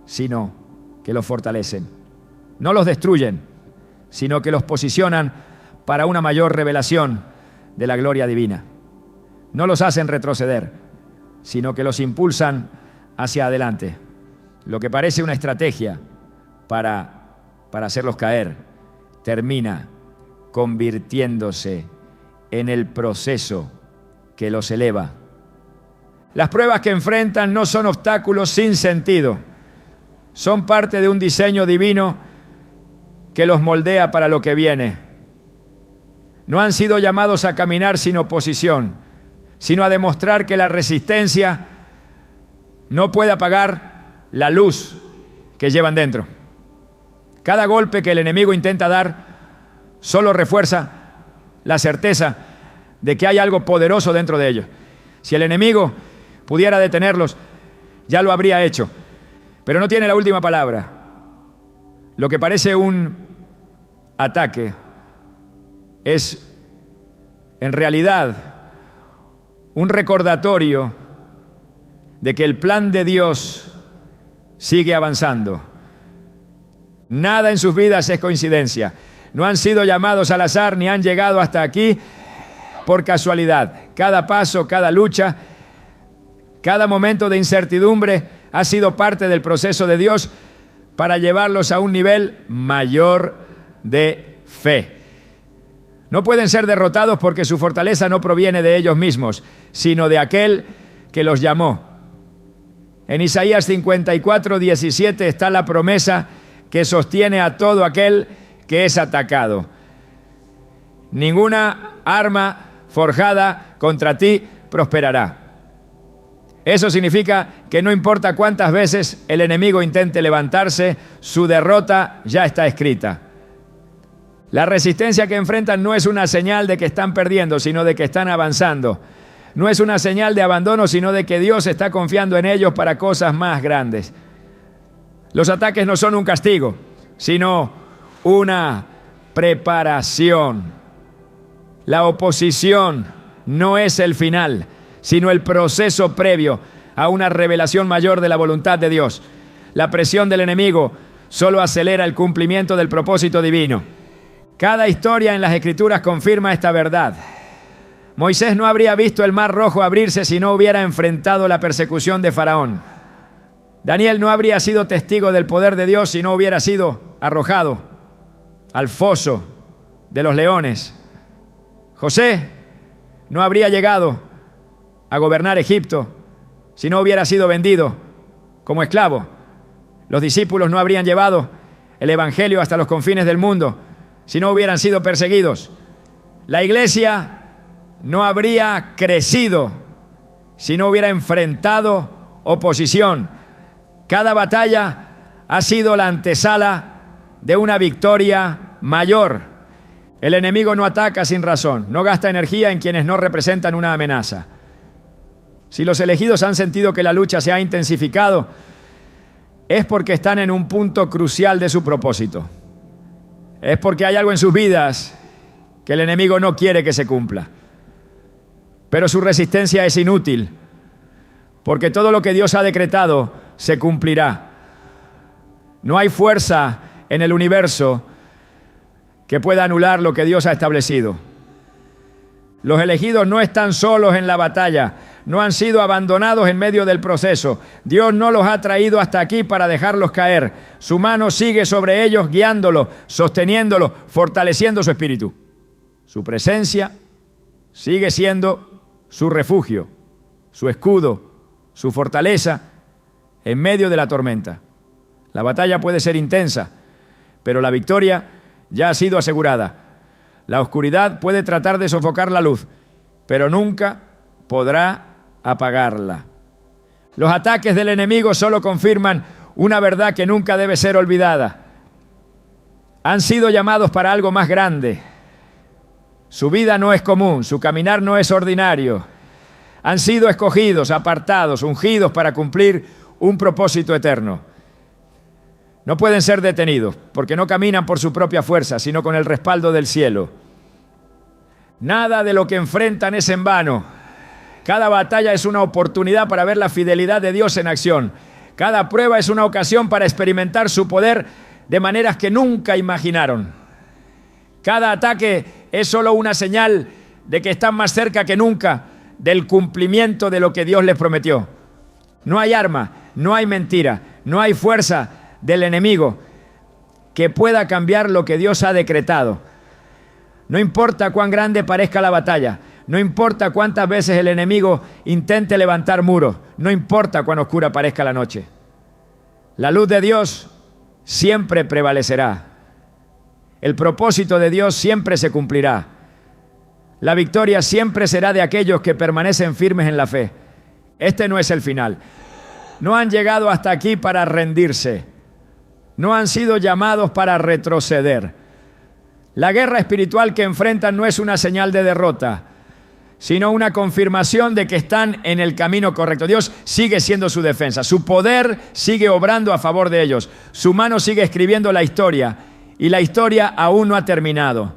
sino que los fortalecen. No los destruyen, sino que los posicionan para una mayor revelación de la gloria divina. No los hacen retroceder, sino que los impulsan hacia adelante. Lo que parece una estrategia para hacerlos caer, termina convirtiéndose en el proceso que los eleva. Las pruebas que enfrentan no son obstáculos sin sentido, son parte de un diseño divino que los moldea para lo que viene. No han sido llamados a caminar sin oposición, sino a demostrar que la resistencia no puede apagar la luz que llevan dentro. Cada golpe que el enemigo intenta dar solo refuerza la certeza de que hay algo poderoso dentro de ellos. Si el enemigo pudiera detenerlos, ya lo habría hecho, pero no tiene la última palabra. Lo que parece un ataque es en realidad un recordatorio de que el plan de Dios sigue avanzando. Nada en sus vidas es coincidencia. No han sido llamados al azar ni han llegado hasta aquí por casualidad. Cada paso, cada lucha, cada momento de incertidumbre ha sido parte del proceso de Dios para llevarlos a un nivel mayor de fe. No pueden ser derrotados porque su fortaleza no proviene de ellos mismos, sino de aquel que los llamó. En Isaías 54, 17 está la promesa que sostiene a todo aquel que es atacado. Ninguna arma forjada contra ti prosperará. Eso significa que no importa cuántas veces el enemigo intente levantarse, su derrota ya está escrita. La resistencia que enfrentan no es una señal de que están perdiendo, sino de que están avanzando. No es una señal de abandono, sino de que Dios está confiando en ellos para cosas más grandes. Los ataques no son un castigo, sino una preparación. La oposición no es el final, sino el proceso previo a una revelación mayor de la voluntad de Dios. La presión del enemigo solo acelera el cumplimiento del propósito divino. Cada historia en las Escrituras confirma esta verdad. Moisés no habría visto el Mar Rojo abrirse si no hubiera enfrentado la persecución de Faraón. Daniel no habría sido testigo del poder de Dios si no hubiera sido arrojado al foso de los leones. José no habría llegado a gobernar Egipto si no hubiera sido vendido como esclavo. Los discípulos no habrían llevado el evangelio hasta los confines del mundo si no hubieran sido perseguidos. La iglesia no habría crecido si no hubiera enfrentado oposición. Cada batalla ha sido la antesala de una victoria mayor. El enemigo no ataca sin razón, no gasta energía en quienes no representan una amenaza. Si los elegidos han sentido que la lucha se ha intensificado, es porque están en un punto crucial de su propósito. Es porque hay algo en sus vidas que el enemigo no quiere que se cumpla. Pero su resistencia es inútil, porque todo lo que Dios ha decretado se cumplirá. No hay fuerza en el universo que pueda anular lo que Dios ha establecido. Los elegidos no están solos en la batalla, no han sido abandonados en medio del proceso. Dios no los ha traído hasta aquí para dejarlos caer. Su mano sigue sobre ellos, guiándolos, sosteniéndolos, fortaleciendo su espíritu. Su presencia sigue siendo su refugio, su escudo, su fortaleza en medio de la tormenta. La batalla puede ser intensa, pero la victoria ya ha sido asegurada. La oscuridad puede tratar de sofocar la luz, pero nunca podrá apagarla. Los ataques del enemigo solo confirman una verdad que nunca debe ser olvidada. Han sido llamados para algo más grande. Su vida no es común, su caminar no es ordinario. Han sido escogidos, apartados, ungidos para cumplir un propósito eterno. No pueden ser detenidos, porque no caminan por su propia fuerza, sino con el respaldo del cielo. Nada de lo que enfrentan es en vano. Cada batalla es una oportunidad para ver la fidelidad de Dios en acción. Cada prueba es una ocasión para experimentar su poder de maneras que nunca imaginaron. Cada ataque es solo una señal de que están más cerca que nunca del cumplimiento de lo que Dios les prometió. No hay arma, no hay mentira, no hay fuerza del enemigo que pueda cambiar lo que Dios ha decretado. No importa cuán grande parezca la batalla, no importa cuántas veces el enemigo intente levantar muros, no importa cuán oscura parezca la noche. La luz de Dios siempre prevalecerá. El propósito de Dios siempre se cumplirá. La victoria siempre será de aquellos que permanecen firmes en la fe. Este no es el final. No han llegado hasta aquí para rendirse. No han sido llamados para retroceder. La guerra espiritual que enfrentan no es una señal de derrota, sino una confirmación de que están en el camino correcto. Dios sigue siendo su defensa. Su poder sigue obrando a favor de ellos. Su mano sigue escribiendo la historia. Y la historia aún no ha terminado.